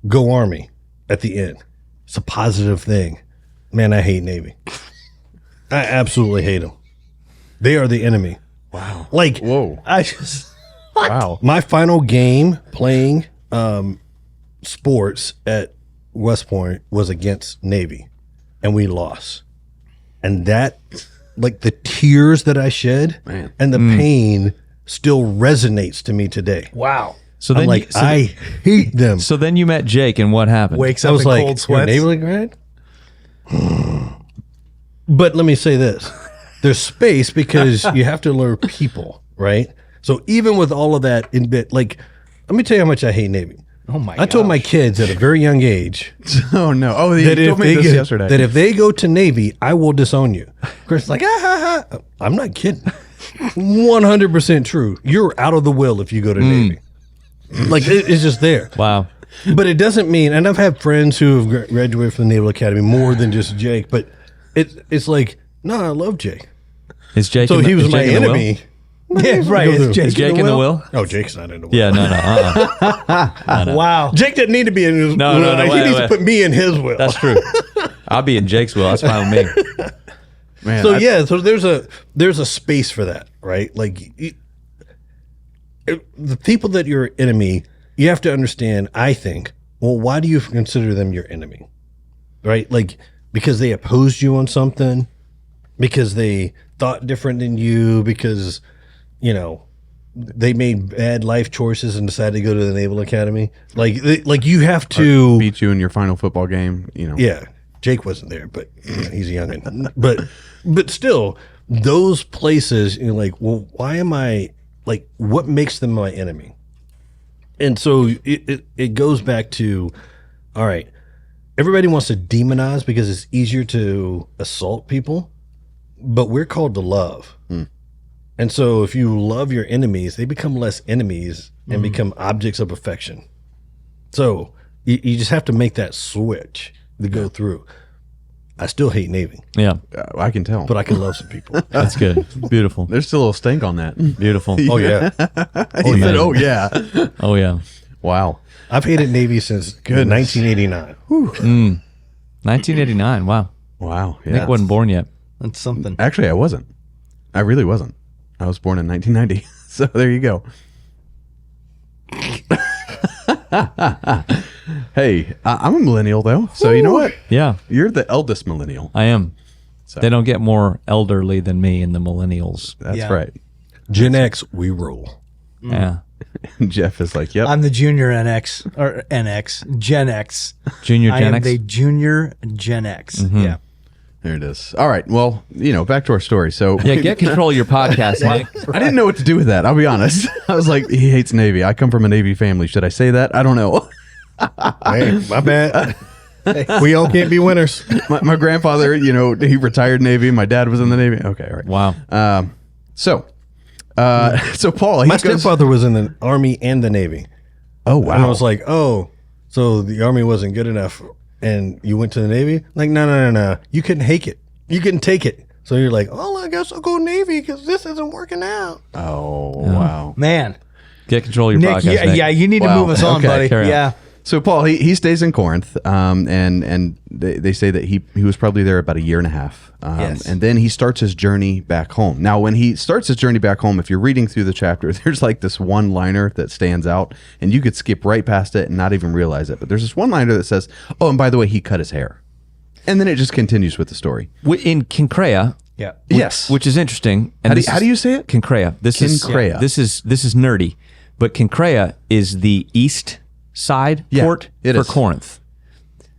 go Army at the end. It's a positive thing. Man, I hate Navy. I absolutely hate them. They are the enemy. Wow. Like, Whoa. I just Wow. my final game playing sports at West Point was against Navy, and we lost. And that, like the tears that I shed and the pain still resonates to me today. wow. So I'm then, like, I hate them. so then you met Jake, and what happened? Wakes I up was in like, cold you're a sweats. Naval grad? But let me say this. There's space because you have to learn people, right? So even with all of that in bit, like, let me tell you how much I hate Navy. Oh my I told my kids at a very young age Oh, no. Oh, you that told me this yesterday. that if they go to Navy, I will disown you. Chris is like, I'm not kidding. 100% true. You're out of the will if you go to Navy. Like, it's just there. Wow. But it doesn't mean, and I've had friends who have graduated from the Naval Academy more than just Jake, but it's like, no, I love Jake. Is Jake? So in the, he was is my Jake in the will? enemy. Yeah, right. It's Is Jake in the will? No, Jake's not in the will. Yeah, no. Wow. Jake didn't need to be in his No, will. no, no, He wait, needs wait. to put me in his will. That's true. I'll be in Jake's will. That's fine with me. Man, So yeah, so there's a space for that, right? Like the people that you're enemy, you have to understand. I think, well, why do you consider them your enemy, right? Like because they opposed you on something, because they thought different than you, because they made bad life choices and decided to go to the Naval Academy. Like you have to beat you in your final football game, Yeah, Jake wasn't there, but he's a youngin'. But still, those places, you're like, well, why am I like? What makes them my enemy? And so it goes back to, all right, everybody wants to demonize because it's easier to assault people, but we're called to love. And so if you love your enemies, they become less enemies and become objects of affection. So you just have to make that switch to go through. I still hate Navy, Yeah, I can tell. but I can love some people. that's good. Beautiful. There's still a little stink on that. Beautiful. Oh, yeah. He said, man. oh, yeah. Oh yeah. Wow. I've hated Navy since 1989. 1989. Wow. Wow. Nick Yeah. wasn't born yet. That's something. Actually, I wasn't. I really wasn't. I was born in 1990. So there you go. Hey, I'm a millennial though, so you know what? Yeah, You're the eldest millennial. I am. So. They don't get more elderly than me in the millennials. That's Yeah. right. Gen X, we rule. Yeah. Jeff is like, yep. I'm the junior NX or NX Gen X. Junior I Gen am X. the junior Gen X. Yeah. There it is. All right. Well, back to our story. So Yeah, get control of your podcast, Nick. I didn't know what to do with that. I'll be honest. I was like, he hates Navy. I come from a Navy family. Should I say that? I don't know. Hey, my bad. We all can't be winners. My grandfather, he retired Navy. My dad was in the Navy. Okay. All right. Wow. So Paul, My stepfather was in the Army and the Navy. Oh, wow. And I was like, oh, so the Army wasn't good enough and you went to the Navy? Like, no. You couldn't take it. You couldn't take it. So you're like, oh, I guess I'll go Navy because this isn't working out. Oh, wow. Man. Get control of your Nick, podcast, Nick. yeah, you need to Wow. move us on, Okay, buddy. carry on. Yeah. So Paul, he stays in Corinth, and they say that he was probably there about a year and a half, Yes. and then he starts his journey back home. Now, when he starts his journey back home, if you're reading through the chapter, there's like this one-liner that stands out, and you could skip right past it and not even realize it. But there's this one-liner that says, "Oh, and by the way, he cut his hair," and then it just continues with the story. In Kinkrea, Yeah. Yes, which is interesting. And how do you say it? Kinkrea. This Kinkrea. is nerdy, but Kinkrea is the east side Yeah, port it for is. Corinth.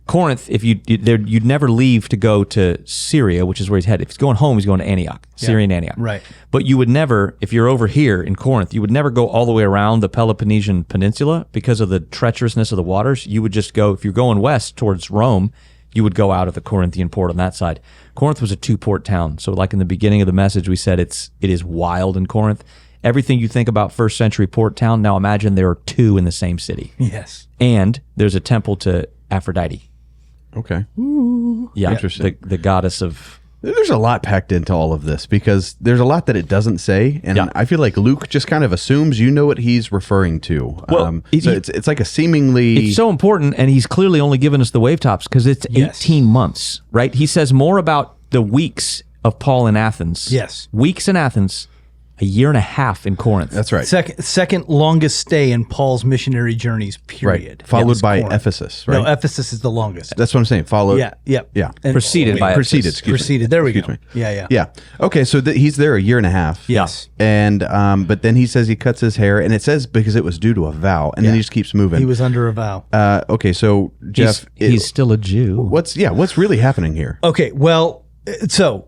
Corinth, if you'd never leave to go to Syria, which is where he's headed. If he's going home, he's going to Antioch, Syrian Antioch. Right. But you would never, if you're over here in Corinth, you would never go all the way around the Peloponnesian Peninsula because of the treacherousness of the waters. You would just go, if you're going west towards Rome, you would go out of the Corinthian port on that side. Corinth was a two-port town. So like in the beginning of the message, we said it is wild in Corinth. Everything you think about first century port town, now imagine there are two in the same city. Yes. And there's a temple to Aphrodite. Okay. Yeah. Interesting. The goddess of... There's a lot packed into all of this because there's a lot that it doesn't say, and Yeah. I feel like Luke just kind of assumes you know what he's referring to. Well, So it's like a seemingly It's so important, and he's clearly only given us the wave tops because it's Yes. 18 months, right? He says more about the weeks of Paul in Athens. Yes. Weeks in Athens, a year and a half in Corinth. That's right. Second longest stay in Paul's missionary journeys, period. Right. Followed Yes, by Corinth. Ephesus, right? No, Ephesus is the longest. That's what I'm saying. Followed. Yeah. Yeah. And- Preceded by Preceded. Ephesus. Excuse me. Preceded. There we go. Excuse me. Yeah. Yeah. Okay. So he's there a year and a half. Yes. And but then he says he cuts his hair, and it says because it was due to a vow, and then Yeah. he just keeps moving. He was under a vow. Okay. So Jeff, He's still a Jew. what's really happening here? Okay, well, so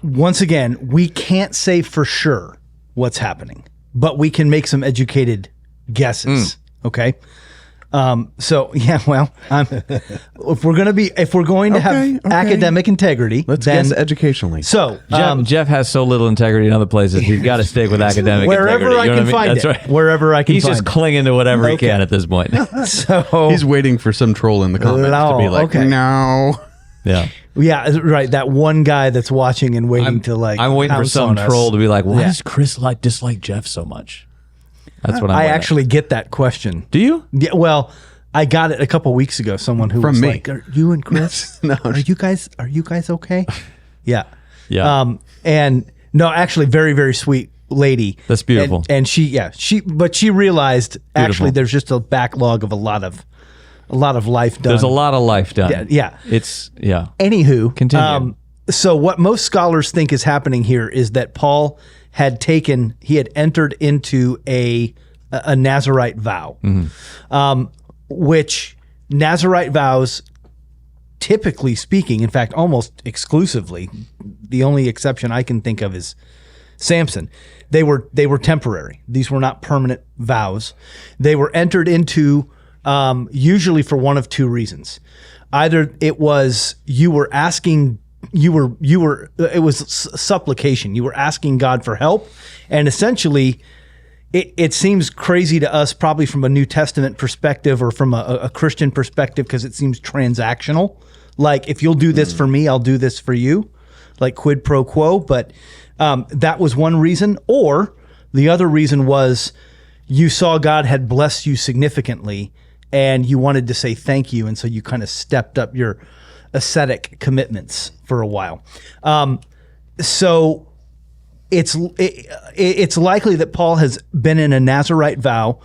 once again, we can't say for sure what's happening, but we can make some educated guesses. Okay. So yeah, well, if we're going to have Okay. academic integrity, Let's then guess educationally. so Jeff has so little integrity in other places. He's got to stick with academic wherever integrity. I You know can what I mean? find That's it, right. wherever I can He's find just clinging to whatever he Okay. can at this point. it. So He's waiting for some troll in the comments to be like, okay. no. Yeah. yeah, right. That one guy that's watching and waiting to like. I'm waiting for pounce some on us. troll to be like, why Yeah. does Chris dislike Jeff so much? That's what I'm I waiting. actually get that question. Do you? Yeah, well, I got it a couple weeks ago. Someone who From was me. like, "Are you and Chris? No, are you guys okay?" Yeah, Yeah. and no, actually, very very sweet lady. That's beautiful. And she realized actually Beautiful. there's just a backlog of a lot of life done. There's a lot of life done. Yeah. Yeah. Anywho, Continue. So what most scholars think is happening here is that Paul had entered into a Nazirite vow, which Nazirite vows, typically speaking, in fact, almost exclusively, the only exception I can think of is Samson. They were temporary. These were not permanent vows. They were entered into usually for one of two reasons. Either it was it was supplication. You were asking God for help, and essentially, it seems crazy to us, probably from a New Testament perspective or from a Christian perspective, because it seems transactional. Like, if you'll do this for me, I'll do this for you, like quid pro quo. But that was one reason. Or the other reason was you saw God had blessed you significantly, and you wanted to say thank you, and so you kind of stepped up your ascetic commitments for a while. So it's likely that Paul has been in a Nazirite vow.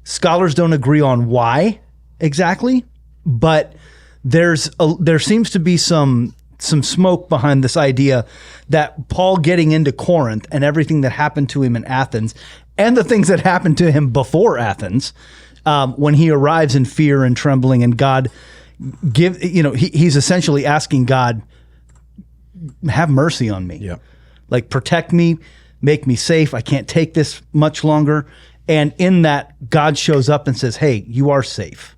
Scholars don't agree on why exactly, but there seems to be some smoke behind this idea that Paul getting into Corinth and everything that happened to him in Athens and the things that happened to him before Athens, when he arrives in fear and trembling, and God he's essentially asking God, have mercy on me. Yeah. Like, protect me, make me safe. I can't take this much longer. And in that, God shows up and says, hey, you are safe.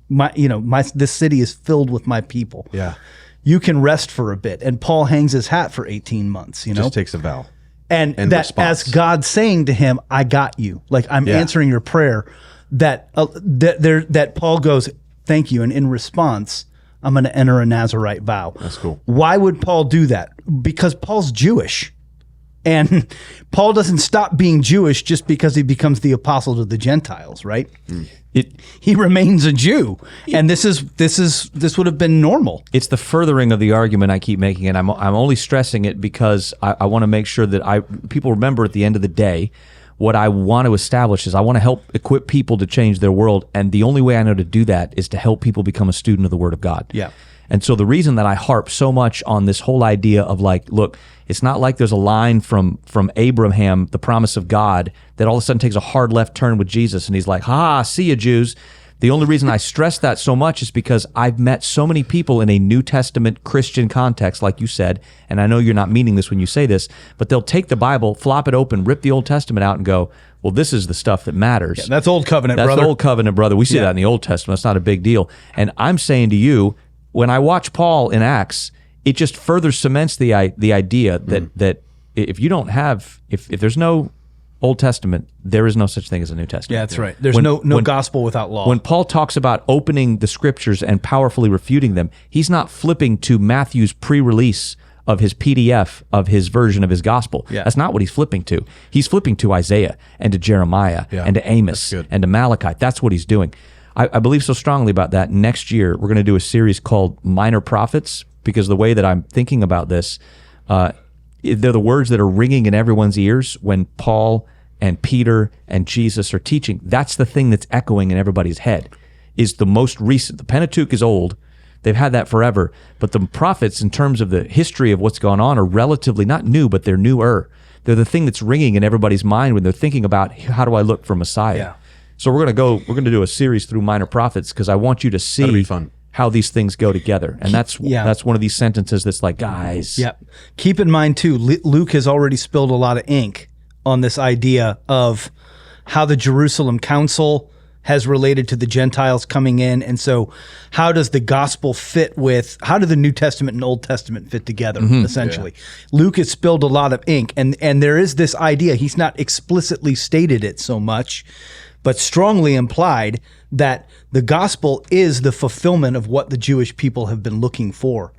This city is filled with my people. Yeah. You can rest for a bit. And Paul hangs his hat for 18 months, Just takes a vow. And that response. as God saying to him, I got you. Like, I'm answering your prayer. That Paul goes, thank you. And in response, I'm going to enter a Nazirite vow. That's cool. Why would Paul do that? Because Paul's Jewish. And Paul doesn't stop being Jewish just because he becomes the apostle to the Gentiles, right? He remains a Jew. And this would have been normal. It's the furthering of the argument I keep making, and I'm only stressing it because I want to make sure that people remember at the end of the day, what I want to establish is I want to help equip people to change their world, and the only way I know to do that is to help people become a student of the Word of God. Yeah. And so the reason that I harp so much on this whole idea of, like, look, it's not like there's a line from Abraham, the promise of God, that all of a sudden takes a hard left turn with Jesus, and he's like, see ya, Jews. The only reason I stress that so much is because I've met so many people in a New Testament Christian context, like you said, and I know you're not meaning this when you say this, but they'll take the Bible, flop it open, rip the Old Testament out, and go, well, this is the stuff that matters. Yeah, that's Old Covenant, That's brother. Old Covenant, brother. We see that in the Old Testament. It's not a big deal. And I'm saying to you, when I watch Paul in Acts, it just further cements the idea that if you don't have, if there's no Old Testament, there is no such thing as a New Testament. Yeah, that's right. There's no gospel without law. When Paul talks about opening the scriptures and powerfully refuting them, he's not flipping to Matthew's pre-release of his PDF of his version of his gospel. Yeah. That's not what he's flipping to. He's flipping to Isaiah and to Jeremiah and to Amos and to Malachi. That's what he's doing. I believe so strongly about that. Next year, we're going to do a series called Minor Prophets, because the way that I'm thinking about this, they're the words that are ringing in everyone's ears when Paul and Peter and Jesus are teaching. That's the thing that's echoing in everybody's head, is the most recent. The Pentateuch is old. They've had that forever. But the prophets, in terms of the history of what's gone on, are relatively not new, but they're newer. They're the thing that's ringing in everybody's mind when they're thinking about, how do I look for Messiah? Yeah. So we're going to do a series through Minor Prophets, because I want you to see how these things go together. And that's one of these sentences that's like, guys. Yeah. Keep in mind, too, Luke has already spilled a lot of ink on this idea of how the Jerusalem Council has related to the Gentiles coming in. And so how does the gospel fit with, how do the New Testament and Old Testament fit together, essentially? Yeah. Luke has spilled a lot of ink. And there is this idea, he's not explicitly stated it so much, but strongly implied, that the gospel is the fulfillment of what the Jewish people have been looking for.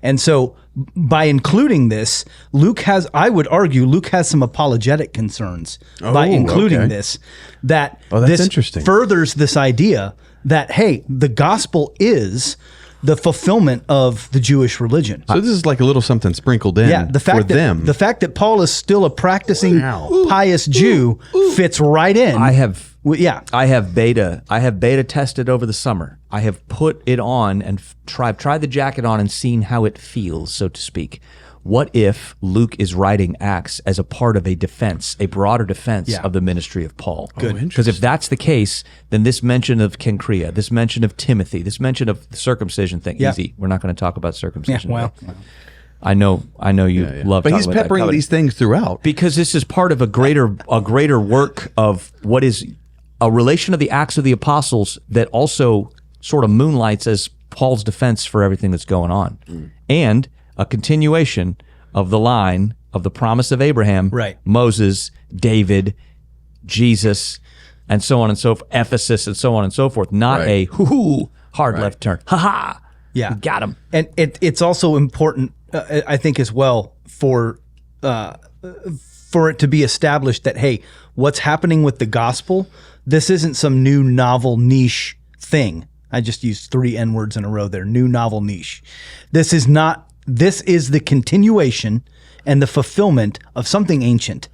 And so by including this, I would argue Luke has some apologetic concerns by including this, that that's this interesting. Furthers this idea that, hey, the gospel is the fulfillment of the Jewish religion. So this is like a little something sprinkled in the fact for them. The fact that Paul is still a practicing pious Jew fits right in. I have beta tested over the summer. I have put it on and tried the jacket on and seen how it feels, so to speak. What if Luke is writing Acts as a part of a defense, a broader defense of the ministry of Paul? Good. Because if that's the case, then this mention of Kenkrea, this mention of Timothy, this mention of the circumcision thing, easy. We're not going to talk about circumcision. Yeah, well. I know you love. But he's peppering these things throughout, because this is part of a greater work of what is a relation of the Acts of the Apostles that also sort of moonlights as Paul's defense for everything that's going on, and a continuation of the line of the promise of Abraham, Moses, David, Jesus, and so on and so forth, Ephesus, and so on and so forth. Not a hard left turn. We got him. And it's also important, I think, as well, for it to be established that, hey, what's happening with the gospel, this isn't some new novel niche thing. I just used 3 N-words in a row there. New novel niche. This is the continuation and the fulfillment of something ancient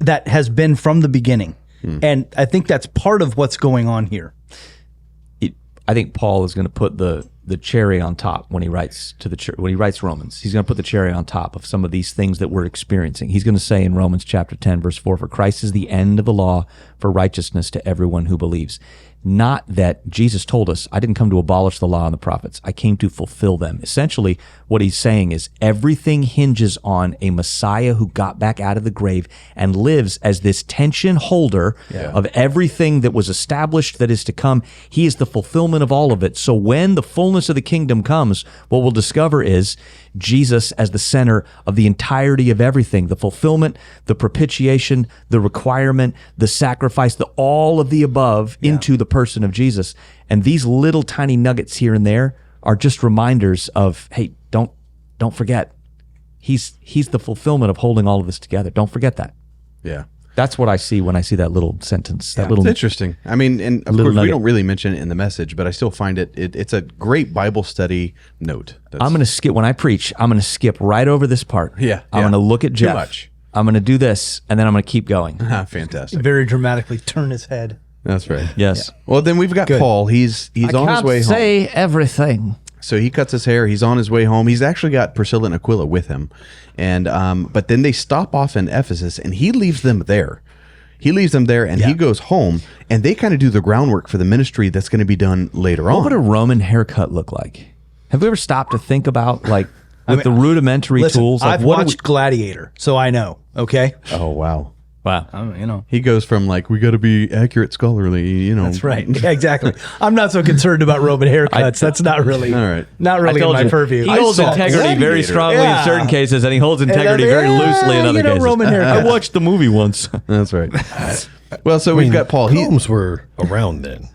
that has been from the beginning. And I think that's part of what's going on here. I think Paul is going to put the cherry on top when he writes to the church. When he writes Romans, he's going to put the cherry on top of some of these things that we're experiencing. He's going to say in Romans chapter 10, verse 4, "For Christ is the end of the law for righteousness to everyone who believes." Not that Jesus told us, "I didn't come to abolish the law and the prophets. I came to fulfill them." Essentially, what he's saying is everything hinges on a Messiah who got back out of the grave and lives as this tension holder of everything that was established that is to come. He is the fulfillment of all of it. So when the fullness of the kingdom comes, what we'll discover is Jesus as the center of the entirety of everything, the fulfillment, the propitiation, the requirement, the sacrifice, all of the above into the person of Jesus. And these little tiny nuggets here and there are just reminders of, hey, don't forget, he's the fulfillment of holding all of this together. Don't forget that. Yeah. That's what I see when I see that little sentence. That It's little interesting. I mean, and of little course, we nugget. don't really mention it in the message, but I still find it's a great Bible study note. I'm going to skip when I preach. I'm going to skip right over this part. Yeah, I'm yeah. going to look at Too Jeff. much. I'm going to do this, and then I'm going to keep going. Fantastic. Very dramatically turn his head. That's right. Yes. Well, then we've got Paul. He's on his way home. everything. So he cuts his hair. He's on his way home. He's actually got Priscilla and Aquila with him, and but then they stop off in Ephesus, and he leaves them there. He leaves them there, and he goes home, and they kind of do the groundwork for the ministry that's going to be done later on. What would a Roman haircut look like? Have we ever stopped to think about, like, with the rudimentary tools? Like, I've watched Gladiator, so I know. Okay, Oh wow. Wow. you know. He goes from like, we got to be accurate, scholarly, you know. That's right. Yeah, exactly. I'm not so concerned about Roman haircuts. That's not really, All right. not really in my purview. He holds saw integrity very Gladiator. strongly in Yeah. certain cases, and he holds integrity very loosely in other cases. Roman haircut. I watched the movie once. That's right. Well, so we've got Paul. Combs were around then.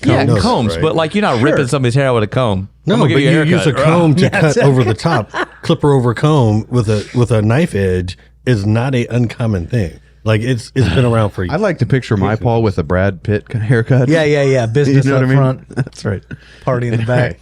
Yeah, Combs, combs, right? but like you're not ripping somebody's hair out with a comb. No, I'm gonna but give you a use a haircut. comb to cut over the top. Clipper over comb with a knife edge is not a uncommon thing. Like it's been around for years. I like to picture my Paul with a Brad Pitt haircut. Yeah. Business You know up what I mean? front, That's right. party in the back.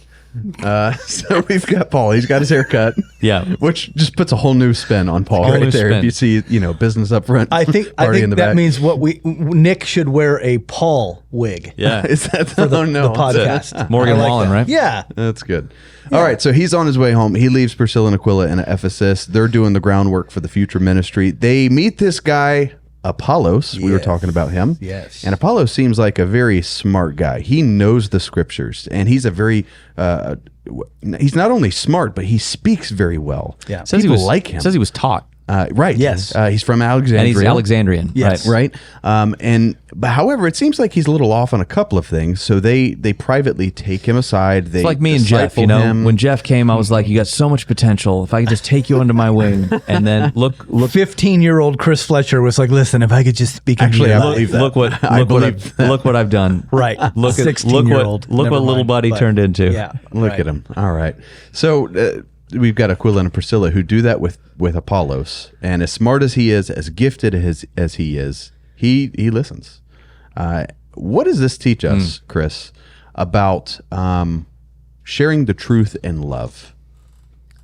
So we've got Paul. He's got his haircut. Yeah. Which just puts a whole new spin on Paul Whole right new there. spin. If you see, business up front. I think party in the that back. means Nick should wear a Paul wig. Yeah. Is that the podcast. Morgan I like Wallen, that. right? Yeah. That's good. All right, so he's on his way home. He leaves Priscilla and Aquila in Ephesus. They're doing the groundwork for the future ministry. They meet this guy, Apollos. We were talking about him. Yes. And Apollos seems like a very smart guy. He knows the scriptures, and he's a very he's not only smart, but he speaks very well. Yeah. Says People he was like him. Says he was taught, Right. Yes. He's from Alexandria. and he's Alexandrian. Yes. Right. Right. But however, it seems like he's a little off on a couple of things. So they privately take him aside. They It's like me and Jeff. disciple him. When Jeff came, I was like, "You got so much potential. If I could just take you under my wing." And then look. 15-year-old Chris Fletcher was like, "Listen, if I could just speak Actually, English." I believe that. Look what I look what believe I've, look what I've done. Right. Look at 16-year-old. look Never what little mind. buddy But- turned into. Yeah. Look right. at him. All right. So we've got Aquila and Priscilla who do that with Apollos. And as smart as he is, as gifted as he is, he listens. What does this teach us, Chris, about sharing the truth in love?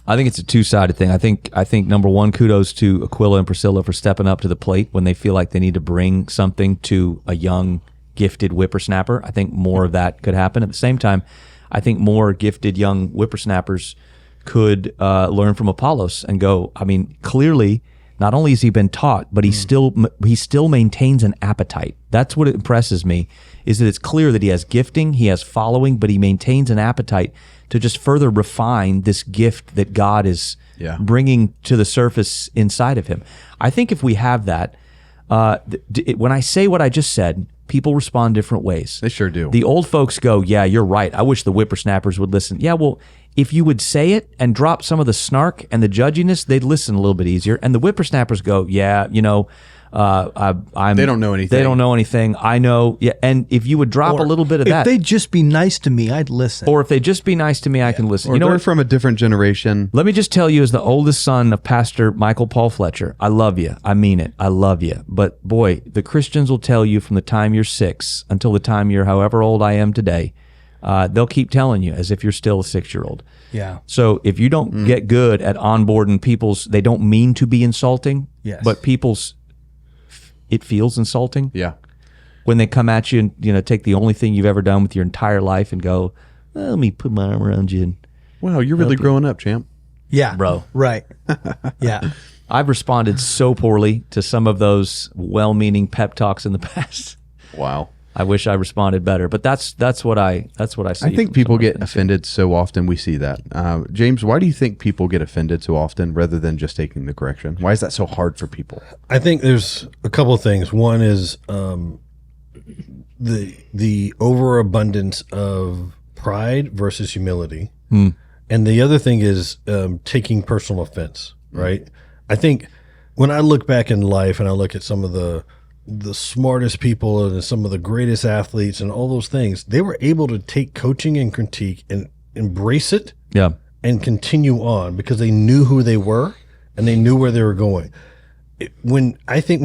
I think it's a two-sided thing. I think number one, kudos to Aquila and Priscilla for stepping up to the plate when they feel like they need to bring something to a young, gifted whippersnapper. I think more of that could happen. At the same time, I think more gifted young whippersnappers could learn from Apollos and go, I mean, clearly, not only has he been taught, but he still maintains an appetite. That's what impresses me, is that it's clear that he has gifting, he has following, but he maintains an appetite to just further refine this gift that God is bringing to the surface inside of him. I think if we have that, when I say what I just said, people respond different ways. They sure do. The old folks go, yeah, you're right. I wish the whippersnappers would listen. Yeah, well, if you would say it and drop some of the snark and the judginess, they'd listen a little bit easier. And the whippersnappers go, yeah, they don't know anything. They don't know anything. I know. Yeah, and if you would drop a little bit of that, If they'd just be nice to me, I'd listen. or if they just be nice to me, I can listen. Or You know they're what? from a different generation. Let me just tell you, as the oldest son of Pastor Michael Paul Fletcher, I love you. I mean it. I love you. But boy, the Christians will tell you from the time you're 6 until the time you're however old I am today, they'll keep telling you as if you're still a 6-year-old. Yeah. So if you don't get good at onboarding people's, they don't mean to be insulting, Yes. but people's it feels insulting. Yeah. When they come at you and, take the only thing you've ever done with your entire life and go, well, let me put my arm around you. And Wow, you're really growing up, champ. Yeah. Bro. Right. Yeah. I've responded so poorly to some of those well-meaning pep talks in the past. Wow. I wish I responded better, but that's what I see. I think people get offended so often. We see that. James, why do you think people get offended so often rather than just taking the correction? Why is that so hard for people? I think there's a couple of things. One is the overabundance of pride versus humility, and the other thing is taking personal offense. Right? I think when I look back in life and I look at some of the smartest people and some of the greatest athletes and all those things, they were able to take coaching and critique and embrace it and continue on because they knew who they were and they knew where they were going. When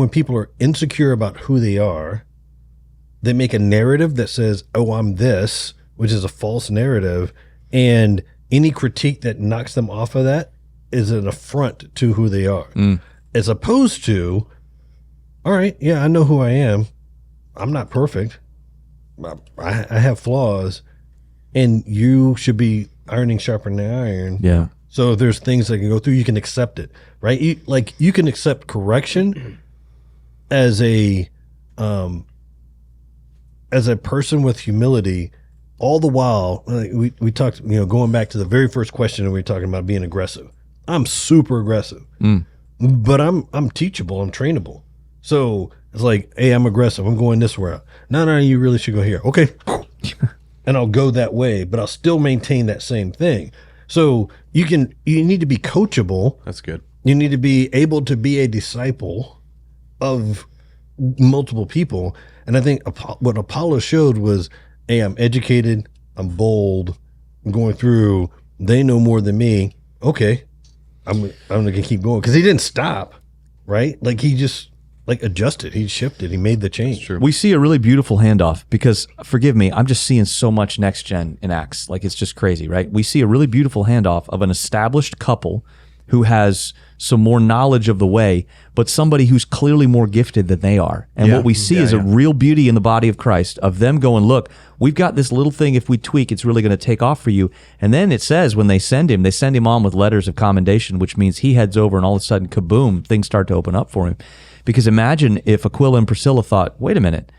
people are insecure about who they are, they make a narrative that says, oh, I'm this, which is a false narrative. And any critique that knocks them off of that is an affront to who they are, as opposed to, all right, yeah, I know who I am. I'm not perfect. I have flaws, and you should be ironing sharpening iron. Yeah. So if there's things that can go through, you can accept it, right? You can accept correction as a person with humility. All the while, we talked, going back to the very first question, and we were talking about being aggressive. I'm super aggressive, but I'm teachable. I'm trainable. So it's like, hey, I'm aggressive. I'm going this route. No, you really should go here. Okay. And I'll go that way, but I'll still maintain that same thing. So you need to be coachable. That's good. You need to be able to be a disciple of multiple people. And I think what Apollo showed was, hey, I'm educated. I'm bold. I'm going through. They know more than me. Okay. I'm going to keep going. Because he didn't stop, right? Like he just adjusted. He shifted. He made the change. True. We see a really beautiful handoff because, forgive me, I'm just seeing so much next gen in Acts. Like, it's just crazy, right? We see a really beautiful handoff of an established couple who has some more knowledge of the way, but somebody who's clearly more gifted than they are. And what we see is a real beauty in the body of Christ of them going, look, we've got this little thing. If we tweak, it's really going to take off for you. And then it says when they send him on with letters of commendation, which means he heads over and all of a sudden, kaboom, things start to open up for him. Because imagine if Aquila and Priscilla thought, wait a minute,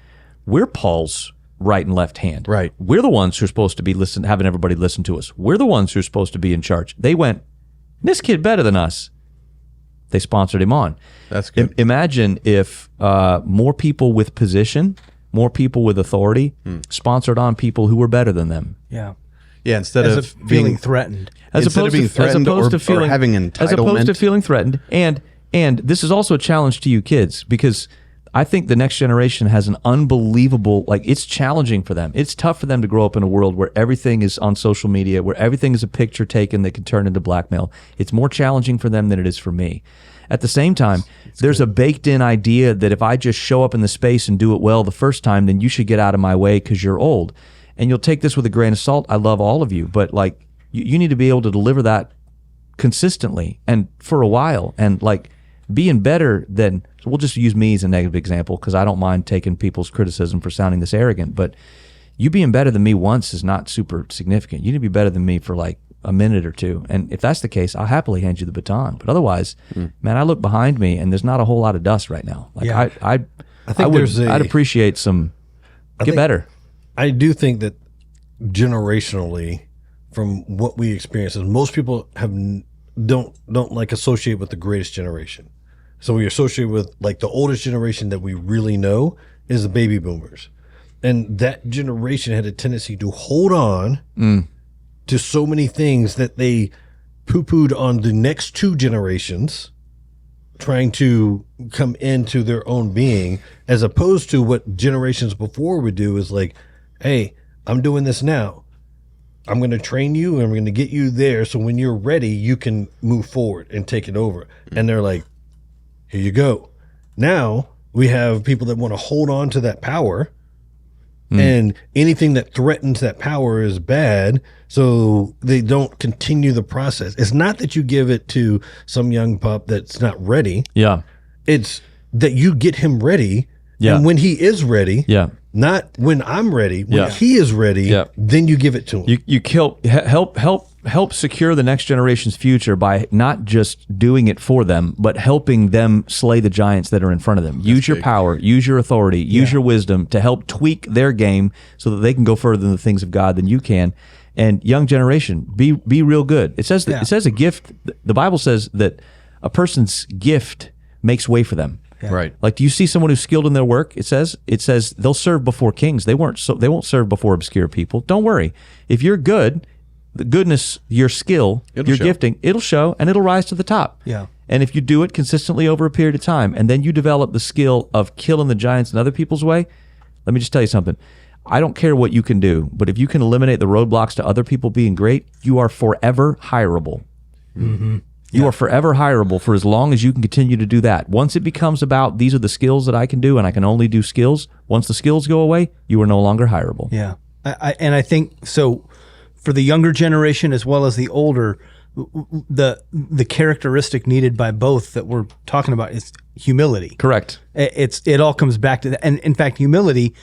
we're Paul's right and left hand. Right. We're the ones who are supposed to be having everybody listen to us. We're the ones who are supposed to be in charge. They went, this kid better than us. They sponsored him on. That's good. Imagine if more people with position, more people with authority sponsored on people who were better than them. Yeah. Yeah, instead of feeling threatened. As instead of being threatened or having entitlement. As opposed to feeling threatened. And this is also a challenge to you kids because I think the next generation has an unbelievable, it's challenging for them. It's tough for them to grow up in a world where everything is on social media, where everything is a picture taken that can turn into blackmail. It's more challenging for them than it is for me. At the same time, there's a baked in idea that if I just show up in the space and do it well the first time, then you should get out of my way because you're old. And you'll take this with a grain of salt. I love all of you, but you need to be able to deliver that consistently and for a while. And being better than, we'll just use me as a negative example because I don't mind taking people's criticism for sounding this arrogant, but you being better than me once is not super significant. You need to be better than me for a minute or two. And if that's the case, I'll happily hand you the baton. But otherwise, man, I look behind me and there's not a whole lot of dust right now. I'd appreciate some, get better. I do think that generationally, from what we experience, most people don't associate with the greatest generation. So we associate with the oldest generation that we really know is the baby boomers. And that generation had a tendency to hold on to so many things that they poo-pooed on the next two generations, trying to come into their own being, as opposed to what generations before would do is hey, I'm doing this now. I'm going to train you and I'm going to get you there. So when you're ready, you can move forward and take it over. And they're like, here you go. Now we have people that want to hold on to that power, and anything that threatens that power is bad. So they don't continue the process. It's not that you give it to some young pup that's not ready. Yeah. It's that you get him ready. Yeah. And when he is ready, not when I'm ready, when he is ready, then you give it to him. You help secure the next generation's future by not just doing it for them, but helping them slay the giants that are in front of them. Use your power, use your authority, use your wisdom to help tweak their game so that they can go further in the things of God than you can. And young generation, be real good. It says that, it says a gift. The Bible says that a person's gift makes way for them. Yeah. Right. Like, do you see someone who's skilled in their work? It says they'll serve before kings. They won't serve before obscure people. Don't worry. If you're good, the goodness, your skill, your gifting, it'll show and it'll rise to the top. Yeah. And if you do it consistently over a period of time, and then you develop the skill of killing the giants in other people's way, let me just tell you something. I don't care what you can do, but if you can eliminate the roadblocks to other people being great, you are forever hireable. Mm-hmm. You are forever hireable for as long as you can continue to do that. Once it becomes about these are the skills that I can do and I can only do skills, once the skills go away, you are no longer hireable. Yeah. I think so for the younger generation as well as the older, the characteristic needed by both that we're talking about is humility. Correct. It all comes back to that. And in fact, humility,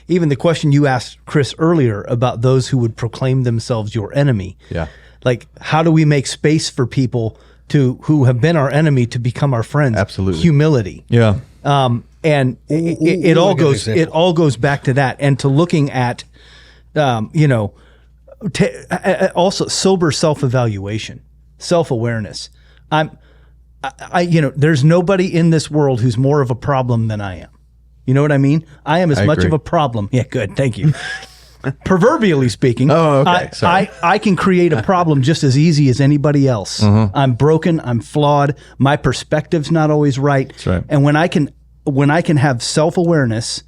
even the question you asked Chris earlier about those who would proclaim themselves your enemy. Yeah. Like, how do we make space for people who have been our enemy to become our friends? Absolutely. Humility. Yeah. And it all goes back to that, and to looking at, also sober self-evaluation, self-awareness. There's nobody in this world who's more of a problem than I am. You know what I mean? I am as much agree. of a problem. Yeah, good. Thank you. Proverbially speaking, I can create a problem just as easy as anybody else. Mm-hmm. I'm broken. I'm flawed. My perspective's not always right. That's right. And when I can have self-awareness,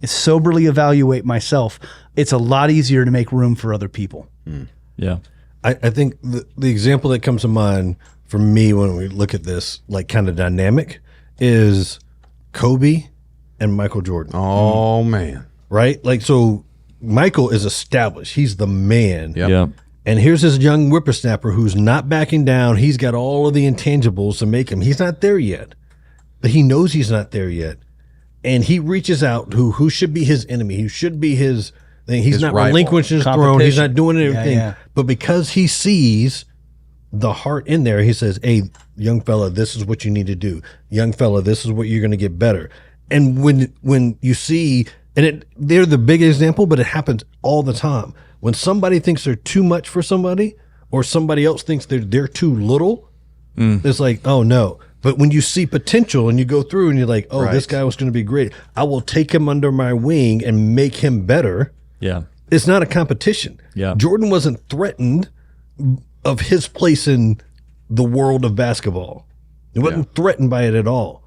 soberly evaluate myself, it's a lot easier to make room for other people. Mm. Yeah. I think the example that comes to mind for me when we look at this, like, kind of dynamic, is Kobe and Michael Jordan. Oh, man. Right? Like, so Michael is established. He's the man. Yep. Yeah. And here's this young whippersnapper who's not backing down. He's got all of the intangibles to make him. He's not there yet, but he knows he's not there yet. And he reaches out to who should be his enemy, who should be his thing. He's not relinquishing his throne. He's not doing anything. Yeah. But because he sees the heart in there, he says, hey, young fella, this is what you need to do. Young fella, this is what you're going to get better. And when you see, and they're the big example, but it happens all the time. When somebody thinks they're too much for somebody, or somebody else thinks they're too little, it's like, oh no. But when you see potential and you go through and you're like, oh, this guy was going to be great, I will take him under my wing and make him better. Yeah. It's not a competition. Yeah. Jordan wasn't threatened of his place in the world of basketball. He wasn't threatened by it at all.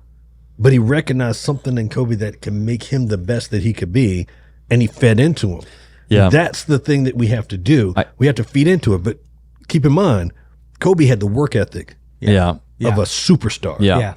But he recognized something in Kobe that can make him the best that he could be, and he fed into him. Yeah. That's the thing that we have to do. We have to feed into it. But keep in mind, Kobe had the work ethic of a superstar. Yeah.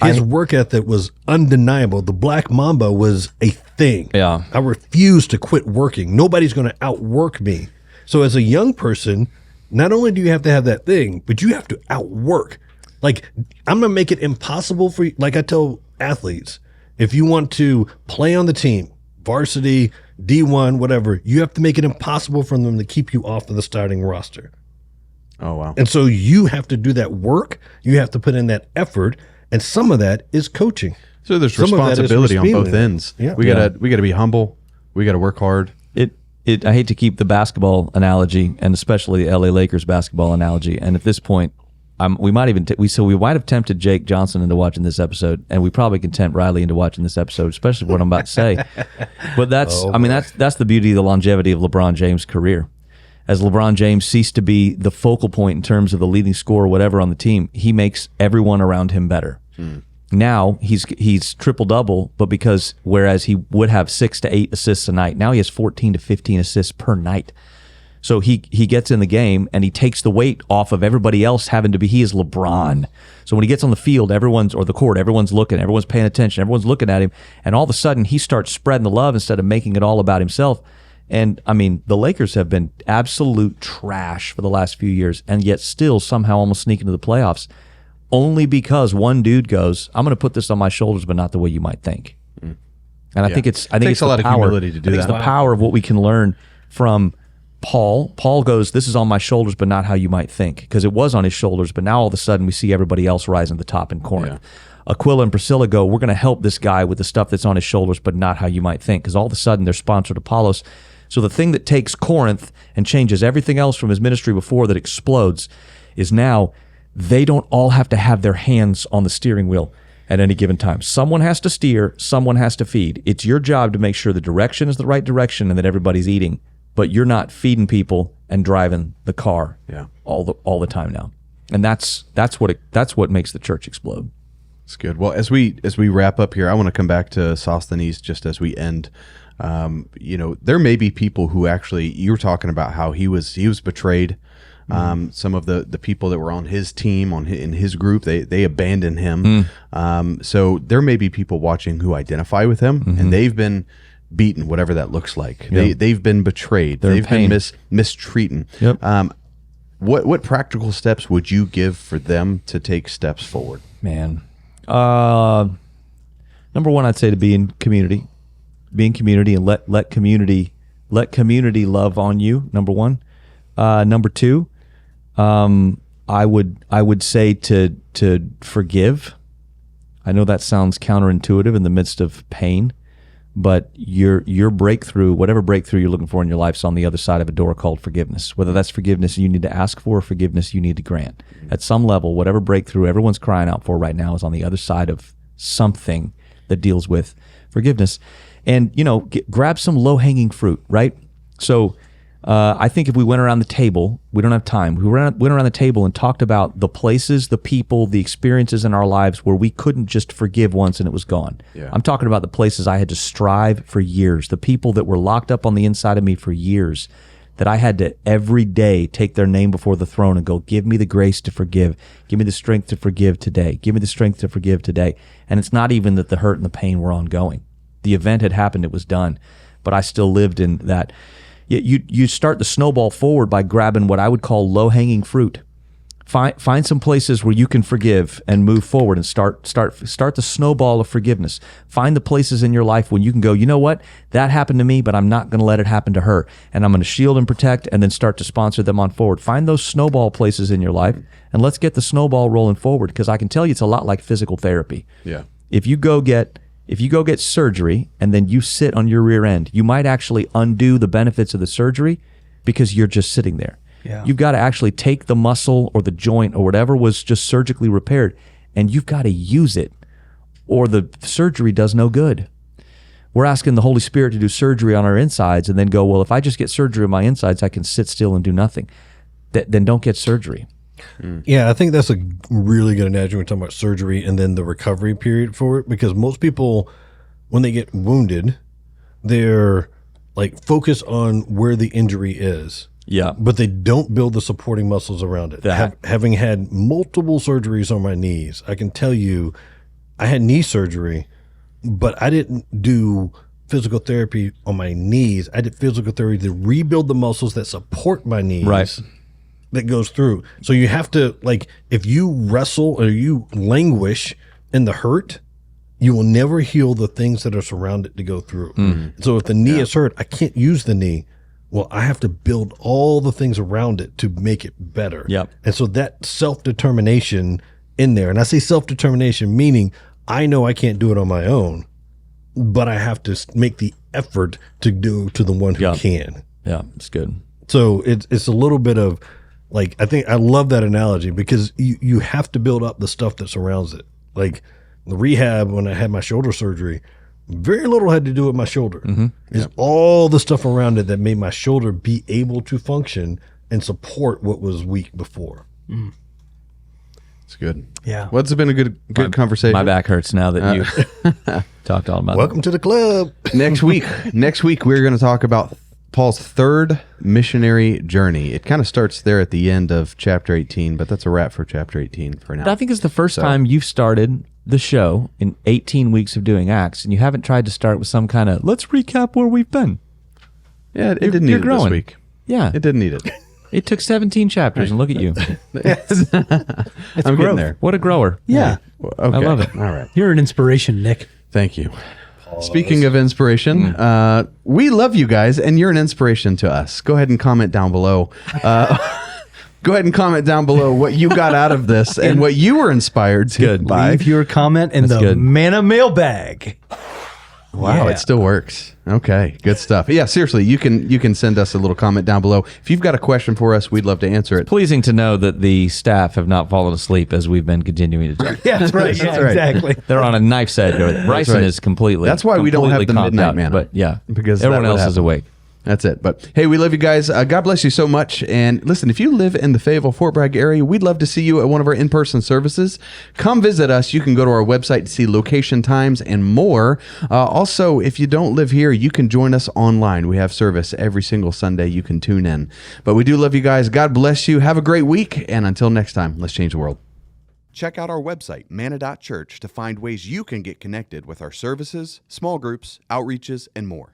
His work ethic was undeniable. The Black Mamba was a thing. Yeah. I refuse to quit working. Nobody's going to outwork me. So as a young person, not only do you have to have that thing, but you have to outwork. Like, I'm going to make it impossible for you. Like I tell athletes, if you want to play on the team, varsity, D1, whatever, you have to make it impossible for them to keep you off of the starting roster. Oh, wow. And so you have to do that work. You have to put in that effort. And some of that is coaching. So there's responsibility on both ends. Yeah. We gotta be humble. We gotta work hard. I hate to keep the basketball analogy, and especially the LA Lakers basketball analogy. And at this point, we might have tempted Jake Johnson into watching this episode, and we probably can tempt Riley into watching this episode, especially what I'm about to say. But that's the beauty of the longevity of LeBron James' career. As LeBron James ceased to be the focal point in terms of the leading scorer, whatever on the team, he makes everyone around him better. Now he's triple double, but whereas he would have 6 to 8 assists a night, now he has 14 to 15 assists per night. So he gets in the game and he takes the weight off of everybody else having to be. He is LeBron. So when he gets on the field, everyone's looking, everyone's paying attention, everyone's looking at him, and all of a sudden he starts spreading the love instead of making it all about himself. And I mean, the Lakers have been absolute trash for the last few years, and yet still somehow almost sneak into the playoffs. only because one dude goes, I'm going to put this on my shoulders, but not the way you might think. And I think it's takes a lot of humility to do that. It's the power of what we can learn from Paul. Paul goes, this is on my shoulders, but not how you might think, because it was on his shoulders, but now all of a sudden we see everybody else rising to the top in Corinth. Aquila and Priscilla go, we're going to help this guy with the stuff that's on his shoulders, but not how you might think, because all of a sudden they're sponsored Apollos. So the thing that takes Corinth and changes everything else from his ministry before that explodes is now they don't all have to have their hands on the steering wheel at any given time. Someone has to steer, someone has to feed. It's your job to make sure the direction is the right direction and that everybody's eating, but you're not feeding people and driving the car all the time now. And that's what makes the church explode. It's good. Well, as we wrap up here, I want to come back to Sosthenes just as we end. There may be people who actually, you were talking about how he was betrayed. Some of the people that were on his team, in his group, they abandoned him. So there may be people watching who identify with him, and they've been beaten, whatever that looks like. They've been betrayed. They've been mistreated. Yep. What practical steps would you give for them to take steps forward? Man, number one, I'd say to be in community. Be in community and let community love on you. Number one. Number two, I would say to forgive. I know that sounds counterintuitive in the midst of pain, but your breakthrough, whatever breakthrough you're looking for in your life, is on the other side of a door called forgiveness. Whether that's forgiveness you need to ask for or forgiveness you need to grant. At some level, whatever breakthrough everyone's crying out for right now is on the other side of something that deals with forgiveness. And, grab some low-hanging fruit, right? So I think if we went around the table, we don't have time. We went around the table and talked about the places, the people, the experiences in our lives where we couldn't just forgive once and it was gone. Yeah. I'm talking about the places I had to strive for years, the people that were locked up on the inside of me for years, that I had to every day take their name before the throne and go, give me the grace to forgive. Give me the strength to forgive today. Give me the strength to forgive today. And it's not even that the hurt and the pain were ongoing. The event had happened, it was done, but I still lived in that. You start the snowball forward by grabbing what I would call low-hanging fruit. Find some places where you can forgive and move forward and start the snowball of forgiveness. Find the places in your life when you can go, you know what? That happened to me, but I'm not going to let it happen to her. And I'm going to shield and protect and then start to sponsor them on forward. Find those snowball places in your life and let's get the snowball rolling forward, because I can tell you it's a lot like physical therapy. Yeah. If you go get surgery and then you sit on your rear end, you might actually undo the benefits of the surgery because you're just sitting there. Yeah. You've got to actually take the muscle or the joint or whatever was just surgically repaired, and you've got to use it, or the surgery does no good. We're asking the Holy Spirit to do surgery on our insides and then go, well, if I just get surgery on my insides, I can sit still and do nothing. Then don't get surgery. Yeah, I think that's a really good analogy when we're talking about surgery and then the recovery period for it, because most people, when they get wounded, they're like focused on where the injury is. Yeah. But they don't build the supporting muscles around it. Having had multiple surgeries on my knees, I can tell you I had knee surgery, but I didn't do physical therapy on my knees. I did physical therapy to rebuild the muscles that support my knees. Right. That goes through. So you have to, like, if you wrestle or you languish in the hurt, you will never heal the things that are surrounded to go through. So if the knee is hurt, I can't use the knee. Well, I have to build all the things around it to make it better. Yep. And so that self-determination in there, and I say self-determination meaning I know I can't do it on my own, but I have to make the effort to do to the one who can. Yeah, it's good. So it's a little bit of, like, I think I love that analogy, because you have to build up the stuff that surrounds it. Like the rehab, when I had my shoulder surgery, very little had to do with my shoulder. It's all the stuff around it that made my shoulder be able to function and support what was weak before. It's good. Yeah. Well, it's been a good conversation. My back hurts now that you talked all about it. Welcome to the club. Next week, we're going to talk about Paul's third missionary journey. It kind of starts there at the end of chapter 18, but that's a wrap for chapter 18 for now. I think it's the first time you've started the show in 18 weeks of doing Acts, and you haven't tried to start with some kind of, let's recap where we've been. Yeah, it didn't need it this week. Yeah. It didn't need it. It took 17 chapters, and look at you. I'm getting there. What a grower. Yeah. Okay. I love it. All right. You're an inspiration, Nick. Thank you. Speaking of inspiration, we love you guys, and you're an inspiration to us. Go ahead and comment down below. Go ahead and comment down below what you got out of this and what you were inspired to by. Leave your comment in That's the good. Manna mailbag. Wow, Yeah. it still works. Okay, good stuff. Yeah, seriously, you can send us a little comment down below. If you've got a question for us, we'd love to answer it. Pleasing to know that the staff have not fallen asleep as we've been continuing to talk. Yeah, that's right. That's right. Exactly. They're on a knife's edge. Bryson right. is completely. That's why we don't have the completely midnight conked out, manna. But yeah, Because everyone that would else is happen. awake. That's it. But hey, we love you guys. God bless you so much. And listen, if you live in the Fayetteville, Fort Bragg area, we'd love to see you at one of our in-person services. Come visit us. You can go to our website to see location, times, and more. Also, if you don't live here, you can join us online. We have service every single Sunday. You can tune in. But we do love you guys. God bless you. Have a great week. And until next time, let's change the world. Check out our website, manna.church, to find ways you can get connected with our services, small groups, outreaches, and more.